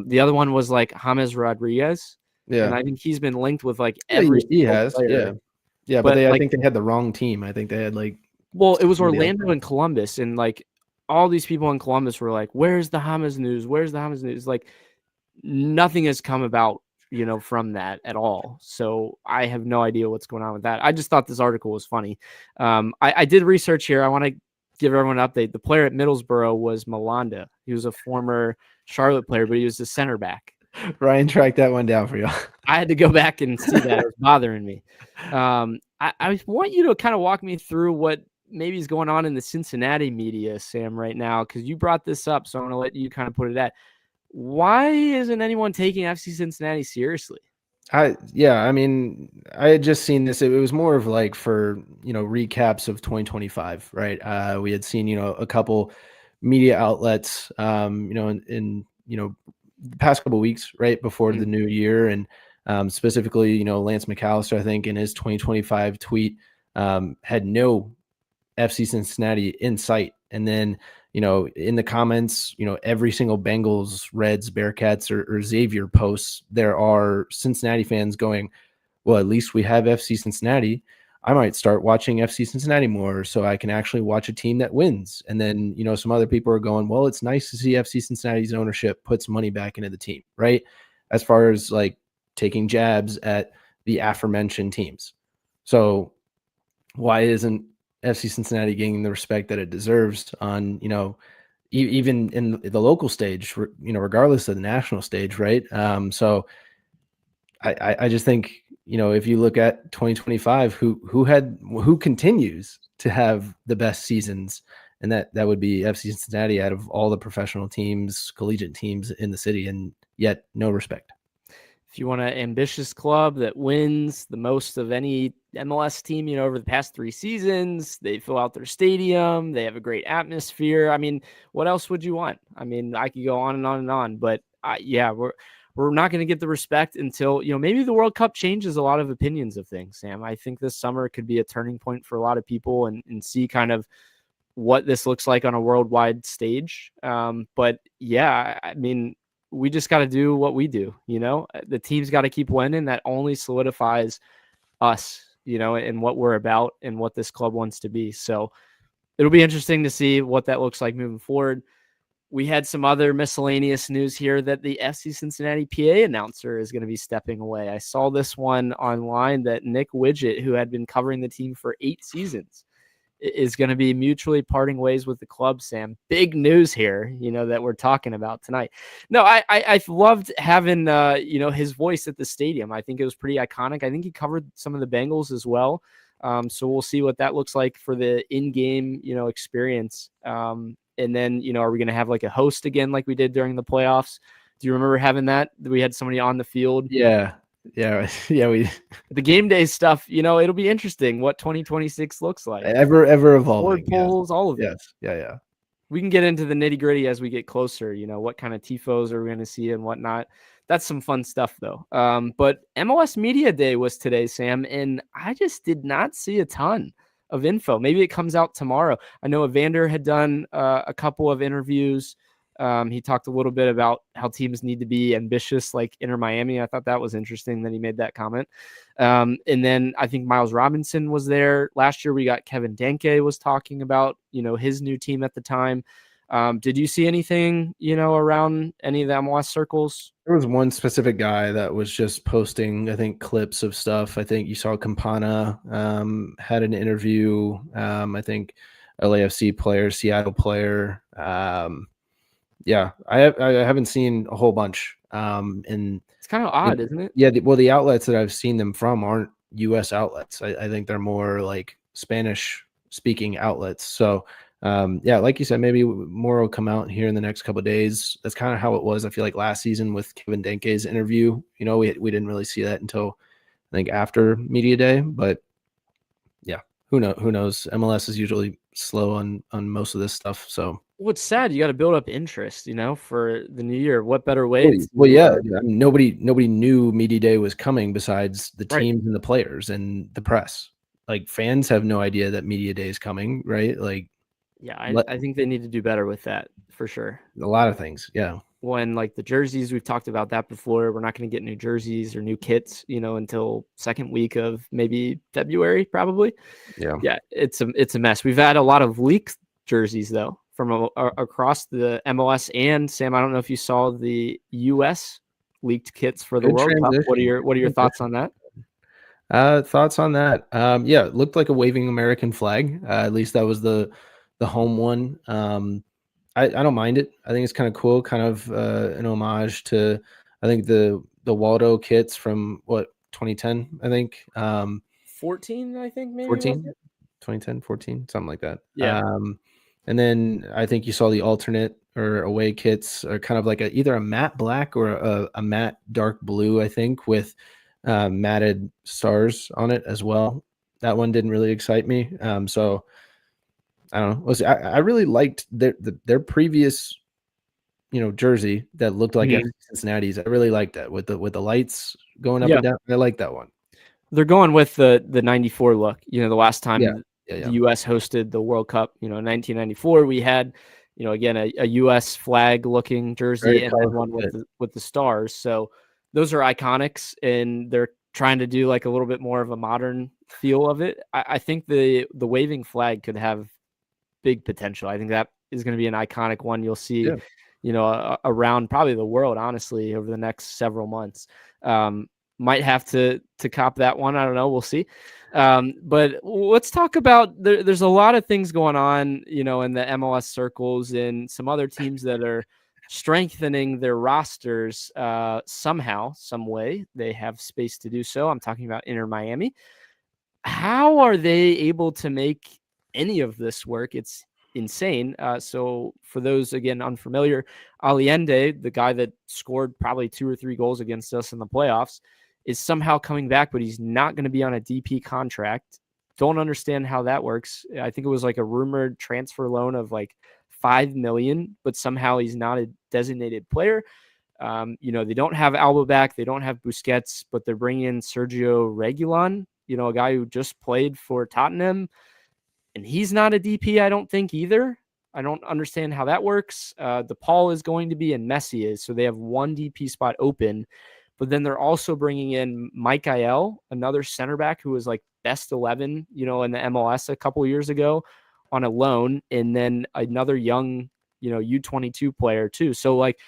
The other one was like James Rodriguez. Yeah. And I think he's been linked with like every he has. player. Yeah. But I think they had the wrong team. I think they had like, well, it was Orlando and Columbus, and like all these people in Columbus were like, where's the James news? Where's the James news? Like nothing has come about, from that at all. So I have no idea what's going on with that. I just thought this article was funny. I did research here. I want to give everyone an update. The player at Middlesbrough was Malanda. He was a former Charlotte player, but he was the center back. Ryan tracked that one down for you. I had to go back and see that. It was bothering me. I want you to kind of walk me through what maybe is going on in the Cincinnati media, Sam, right now, because you brought this up. So I'm going to let you kind of put it at. Why isn't anyone taking FC Cincinnati seriously? I mean, I had just seen this. It was more of like for, recaps of 2025, right? We had seen, a couple media outlets, in the past couple of weeks, right before the new year. And specifically, Lance McAllister, I think in his 2025 tweet, had no FC Cincinnati in sight. And then, in the comments, every single Bengals, Reds, Bearcats, or Xavier posts, there are Cincinnati fans going, well, at least we have FC Cincinnati. I might start watching FC Cincinnati more so I can actually watch a team that wins. And then, some other people are going, well, it's nice to see FC Cincinnati's ownership put some money back into the team, right? As far as like taking jabs at the aforementioned teams. So why isn't FC Cincinnati getting the respect that it deserves on, even in the local stage, regardless of the national stage, right? So I just think, if you look at 2025, who continues to have the best seasons, and that would be FC Cincinnati out of all the professional teams, collegiate teams in the city, and yet no respect. If you want an ambitious club that wins the most of any MLS team, over the past 3 seasons, they fill out their stadium, they have a great atmosphere. I mean, what else would you want? I mean, I could go on and on and on, but we're not going to get the respect until, maybe the World Cup changes a lot of opinions of things, Sam. I think this summer could be a turning point for a lot of people and see kind of what this looks like on a worldwide stage. But yeah, I mean, we just got to do what we do. The team's got to keep winning. That only solidifies us and what we're about and what this club wants to be. So it'll be interesting to see what that looks like moving forward. We had some other miscellaneous news here that the FC Cincinnati PA announcer is going to be stepping away. I saw this one online that Nick Widget, who had been covering the team for 8 seasons, is going to be mutually parting ways with the club, Sam. Big news here, that we're talking about tonight. No, I've loved having, his voice at the stadium. I think it was pretty iconic. I think he covered some of the Bengals as well. So we'll see what that looks like for the in-game, experience. And then, are we going to have like a host again, like we did during the playoffs? Do you remember having that? We had somebody on the field. Yeah. The game day stuff, it'll be interesting what 2026 looks like. Ever evolving. Board polls, all of it. Yes. Yeah. We can get into the nitty gritty as we get closer. What kind of tifos are we going to see and whatnot. That's some fun stuff, though. But MLS Media Day was today, Sam, and I just did not see a ton of info. Maybe it comes out tomorrow. I know Evander had done a couple of interviews. He talked a little bit about how teams need to be ambitious, like Inter Miami. I thought that was interesting that he made that comment. And then I think Miles Robinson was there. Last year we got Kevin Danke was talking about, his new team at the time. Did you see anything, around any of the MLS circles? There was one specific guy that was just posting, I think, clips of stuff. I think you saw Campana had an interview. I think LAFC player, Seattle player. Yeah, I haven't seen a whole bunch. And it's kind of odd, isn't it? Yeah, the outlets that I've seen them from aren't U.S. outlets. I think they're more like Spanish-speaking outlets. So, like you said, maybe more will come out here in the next couple of days. That's kind of how it was. I feel like last season with Kevin Denke's interview, we didn't really see that until I think after media day. But yeah, who knows? MLS is usually slow on most of this stuff. So. What's sad, you got to build up interest, for the new year. What better way? Yeah. I mean, nobody knew media day was coming besides the teams and the players and the press. Like fans have no idea that media day is coming, right? Like, yeah, I think they need to do better with that for sure. A lot of things, yeah. When like the jerseys, we've talked about that before. We're not going to get new jerseys or new kits, until second week of maybe February, probably. Yeah, it's a mess. We've had a lot of leaked jerseys though from across the MLS and Sam. I don't know if you saw the US leaked kits for the World Cup. What are your thoughts on that? Thoughts on that? Yeah, it looked like a waving American flag. At least that was the home one. I don't mind it. I think it's kind of cool, kind of an homage to, I think the Waldo kits from 2010, I think. 14, I think maybe. 14, 2010, 14, something like that. Yeah. And then I think you saw the alternate or away kits are kind of like either a matte black or a matte dark blue, I think, with matted stars on it as well. That one didn't really excite me. So I don't know. I really liked their previous, jersey that looked like Cincinnati's. I really liked that with the lights going up and down. I like that one. They're going with the 94 look. The last time the U.S. hosted the World Cup, in 1994, we had, again, a U.S. flag looking jersey and then one with the stars. So those are iconics, and they're trying to do like a little bit more of a modern feel of it. I think the waving flag could have big potential. I think that is going to be an iconic one you'll see, around probably the world, honestly, over the next several months. Might have to cop that one. I don't know. We'll see. But let's talk about there's a lot of things going on, in the MLS circles and some other teams that are strengthening their rosters somehow, some way. They have space to do so. I'm talking about Inter Miami. How are they able to make any of this work? It's insane. So for those, again, unfamiliar, Allende, the guy that scored probably 2 or 3 goals against us in the playoffs, is somehow coming back, but he's not going to be on a DP contract. Don't understand how that works. I think it was like a rumored transfer loan of like $5 million, but somehow he's not a designated player. They don't have Alba back. They don't have Busquets, but they're bringing in Sergio Reguilon, a guy who just played for Tottenham, and he's not a DP, I don't think either. I don't understand how that works. DePaul is going to be and Messi is, so they have one DP spot open, but then they're also bringing in Mike Aiel, another center back who was like best 11, in the MLS a couple years ago on a loan, and then another young, U22 player too. So like,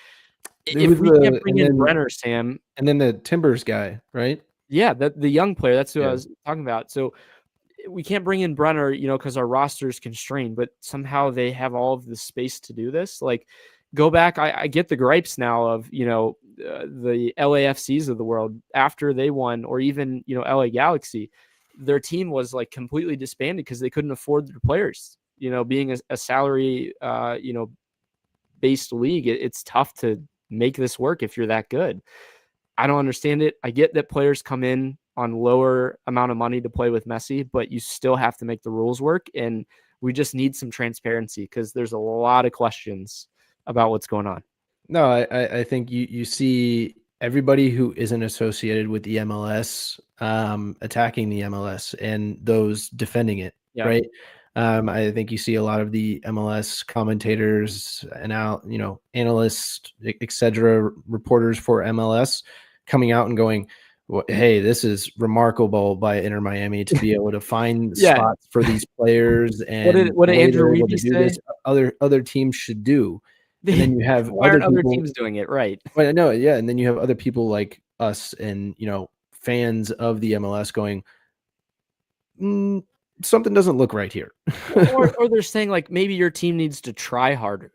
if we can't bring in Brenner, Sam, and then the Timbers guy, right? Yeah, the young player. That's who I was talking about. So we can't bring in Brenner, because our roster is constrained, but somehow they have all of the space to do this. Like, go back. I get the gripes now of, the LAFCs of the world after they won, or even, LA Galaxy, their team was like completely disbanded because they couldn't afford their players, being a salary, based league. It's tough to make this work if you're that good. I don't understand it. I get that players come in on lower amount of money to play with Messi, but you still have to make the rules work. And we just need some transparency because there's a lot of questions about what's going on. No, I think you see everybody who isn't associated with the MLS attacking the MLS and those defending it, right? I think you see a lot of the MLS commentators and analysts, etc., reporters for MLS coming out and going, well, hey, this is remarkable by Inter Miami to be able to find spots for these players. And what did Andrew Reedy say? Other teams should do. And then you have other teams doing it, right? Well, no, yeah, and then you have other people like us and fans of the MLS going, something doesn't look right here. or they're saying like maybe your team needs to try harder.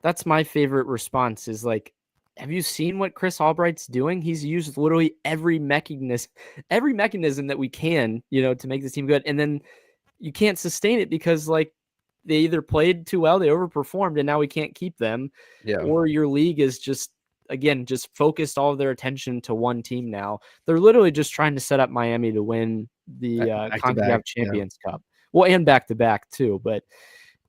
That's my favorite response is like, have you seen what Chris Albright's doing? He's used literally every mechanism that we can, to make this team good. And then you can't sustain it because like they either played too well, they overperformed, and now we can't keep them. Or your league is just focused all of their attention to one team now. They're literally just trying to set up Miami to win the CONCACAF Champions Cup. Well, and back-to-back too, but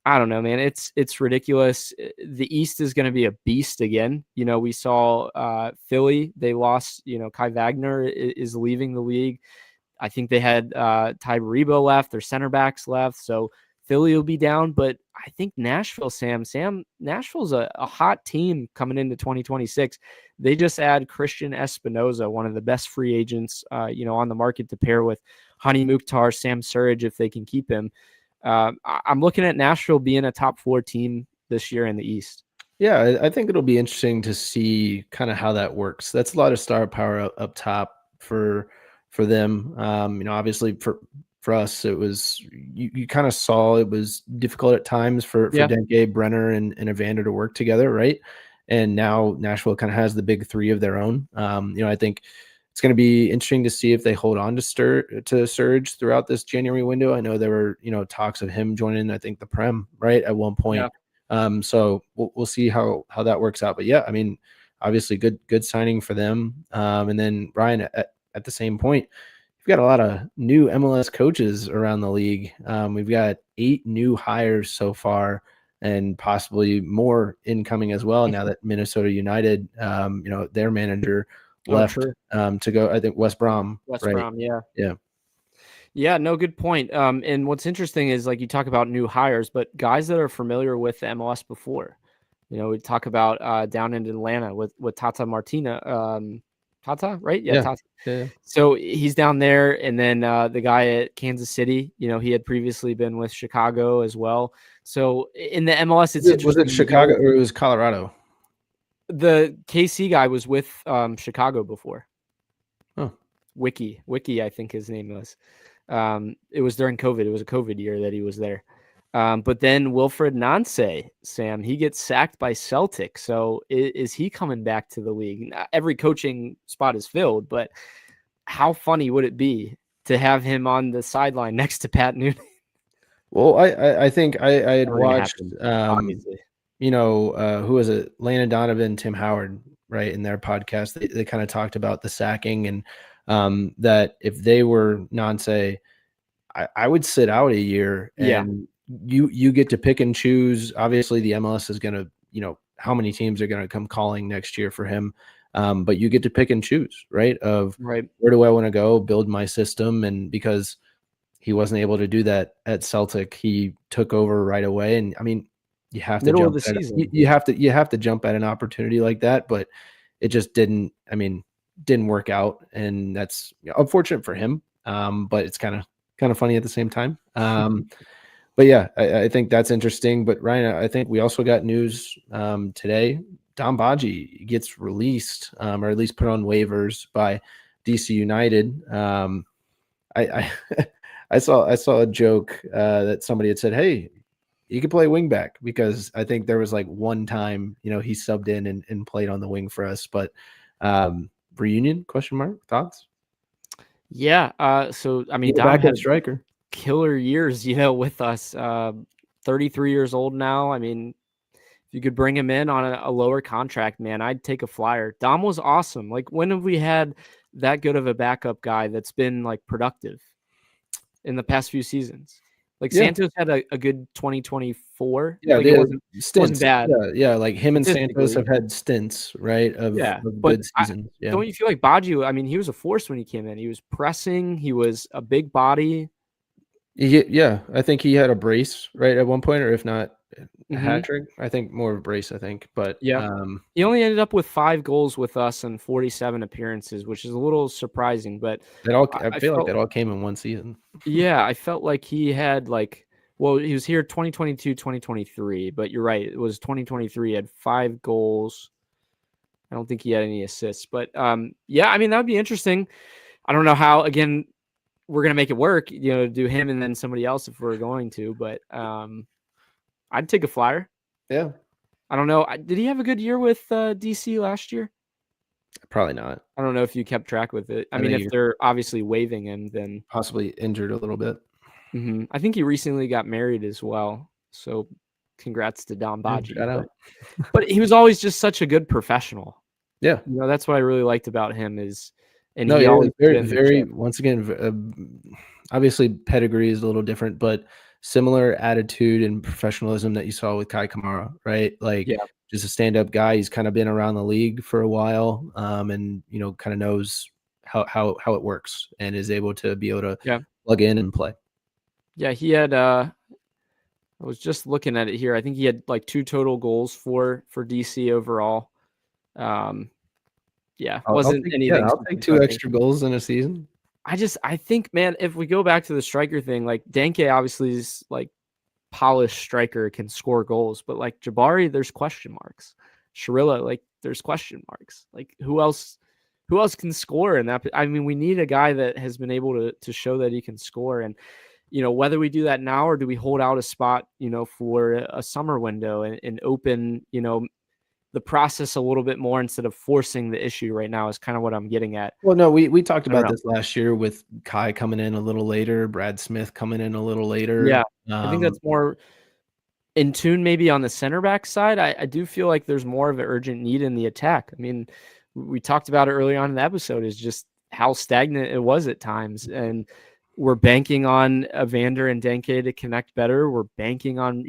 I don't know, man. It's ridiculous. The East is going to be a beast again. We saw Philly. They lost. Kai Wagner is leaving the league. I think they had Ty Baribo left. Their center backs left. So Philly will be down. But I think Nashville, Nashville's a hot team coming into 2026. They just add Christian Espinoza, one of the best free agents, on the market to pair with Hani Mukhtar, Sam Surridge, if they can keep him. I'm looking at Nashville being a top 4 team this year in the East. Yeah, I think it'll be interesting to see kind of how that works. That's a lot of star power up top for them. Obviously for us, it was you kind of saw it was difficult at times for Denke, Brenner, and Evander to work together, right? And now Nashville kind of has the big 3 of their own. I think it's going to be interesting to see if they hold on to Surge throughout this January window. I know there were, talks of him joining, I think, the Prem, right, at one point. Yeah. So we'll see how that works out. But yeah, I mean, obviously good signing for them. And then Ryan, at the same point, we've got a lot of new MLS coaches around the league. We've got 8 new hires so far, and possibly more incoming as well. Now that Minnesota United, their manager left to go, I think, West Brom. Brom, yeah, no, good point. And what's interesting is like you talk about new hires, but guys that are familiar with the MLS before. We talk about down in Atlanta with Tata Martina. Tata, right? Yeah, Tata. Yeah. So he's down there, and then the guy at Kansas City, he had previously been with Chicago as well. So in the MLS, was it Chicago or it was Colorado? The KC guy was with Chicago before. Oh, Wiki, I think his name was. It was during COVID. It was a COVID year that he was there. But then Wilfred Nancy, Sam, he gets sacked by Celtic. So is he coming back to the league? Every coaching spot is filled, but how funny would it be to have him on the sideline next to Pat Noonan? Well, I think I had watched, who was it? Lana Donovan, Tim Howard, right? In their podcast, they kind of talked about the sacking and that if they were Nancy, I would sit out a year and you get to pick and choose. Obviously the MLS is going to, how many teams are going to come calling next year for him. But you get to pick and choose, right? Where do I want to go build my system? And because he wasn't able to do that at Celtic, he took over right away. And I mean, you have to you have to jump at an opportunity like that, but it just didn't. I mean, didn't work out, and that's unfortunate for him. But it's kind of funny at the same time. But yeah, I think that's interesting. But Ryan, I think we also got news today. Dom Badji gets released, or at least put on waivers by DC United. I I saw a joke that somebody had said, "Hey, you could play wingback," because I think there was like one time, he subbed in and played on the wing for us. But reunion ? Thoughts? Yeah. So I mean, Dom Dom had striker. killer years, with us. 33 years old now. I mean, if you could bring him in on a lower contract, man, I'd take a flyer. Dom was awesome. Like, when have we had that good of a backup guy that's been like productive in the past few seasons? Like, Santos had a good 2024. Yeah, like, they wasn't bad. Yeah, like him and Santos have had stints, right? Of good seasons. Don't you feel like Badji? I mean, he was a force when he came in. He was pressing. He was a big body. Yeah, I think he had a brace right at one point, or if not a hat trick. I think more of a brace. I think, but he only ended up with 5 goals with us and 47 appearances, which is a little surprising. But I feel like that all came in one season. Yeah, I felt like he had he was here 2022, 2023, but you're right. It was 2023. He had 5 goals. I don't think he had any assists, but yeah, I mean, that would be interesting. I don't know how, again, we're going to make it work, do him and then somebody else if we're going to, but I'd take a flyer. Yeah. I don't know. Did he have a good year with DC last year? Probably not. I don't know if you kept track with it. I mean, if they're obviously waiving him, then possibly injured a little bit. I think he recently got married as well. So congrats to Dom Badji. But he was always just such a good professional. Yeah. That's what I really liked about him is, and he always very once again, obviously pedigree is a little different, but similar attitude and professionalism that you saw with Kai Kamara, right? Like, just a stand-up guy. He's kind of been around the league for a while, and kind of knows how it works and is able to be able to plug in and play. Yeah, he had. I was just looking at it here. I think he had like 2 total goals for DC overall. Wasn't anything. I'll take 2 extra goals in a season. I think, man, if we go back to the striker thing, like Denke obviously is like polished striker, can score goals, but like Jabari, there's question marks. Shirilla, like there's question marks. Like who else can score in that? I mean, we need a guy that has been able to show that he can score. And whether we do that now or do we hold out a spot, for a summer window and open, the process a little bit more instead of forcing the issue right now is kind of what I'm getting at. Well, no, we talked about this last year with Kai coming in a little later, Brad Smith coming in a little later. Yeah, I think that's more in tune maybe on the center back side. I do feel like there's more of an urgent need in the attack. I mean, we talked about it early on in the episode, is just how stagnant it was at times. And we're banking on Evander and Denke to connect better. We're banking on,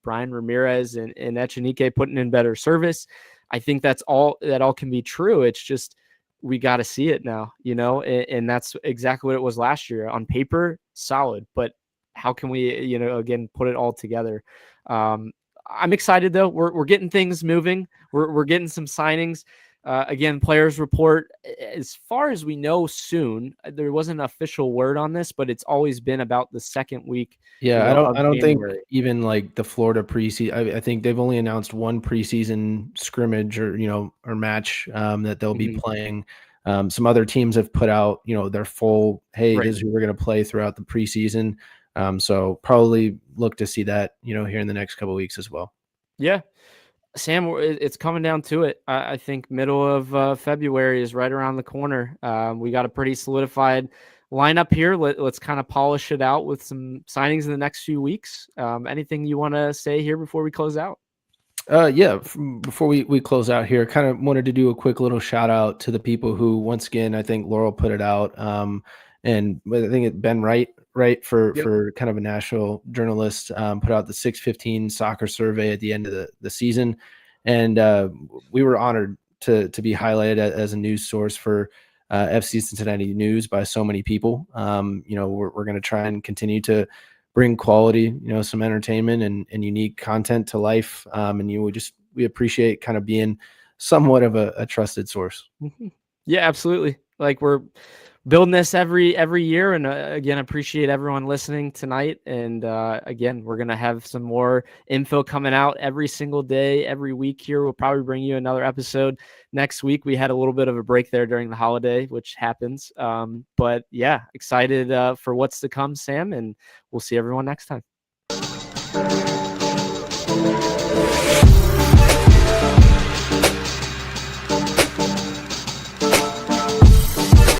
Bryan Ramírez and Echenike putting in better service. I think that all can be true. It's just, we got to see it now, and that's exactly what it was last year. On paper, solid, but how can we, again, put it all together? I'm excited though. We're getting things moving. We're getting some signings. Again, players report, as far as we know, soon. There wasn't an official word on this, but it's always been about the second week. Yeah, I don't think even like the Florida preseason. I think they've only announced one preseason scrimmage or match that they'll be playing. Some other teams have put out their full, hey, this is who we're going to play throughout the preseason. So probably look to see that here in the next couple of weeks as well. Yeah. Sam, it's coming down to it. I think middle of February is right around the corner. We got a pretty solidified lineup here. Let's kind of polish it out with some signings in the next few weeks. Anything you want to say here before we close out? Before we close out here, kind of wanted to do a quick little shout out to the people who, once again, I think Laurel put it out. And I think it's Ben Wright for kind of a national journalist, put out the 615 soccer survey at the end of the season. And we were honored to be highlighted as a news source for FC Cincinnati news by so many people. We're going to try and continue to bring quality, some entertainment and unique content to life. And we appreciate kind of being somewhat of a trusted source. Mm-hmm. Yeah, absolutely. Like we're building this every year, and again, appreciate everyone listening tonight. And again, we're gonna have some more info coming out every single day, every week here. We'll probably bring you another episode next week. We had a little bit of a break there during the holiday, which happens. But yeah, excited for what's to come, Sam, and we'll see everyone next time.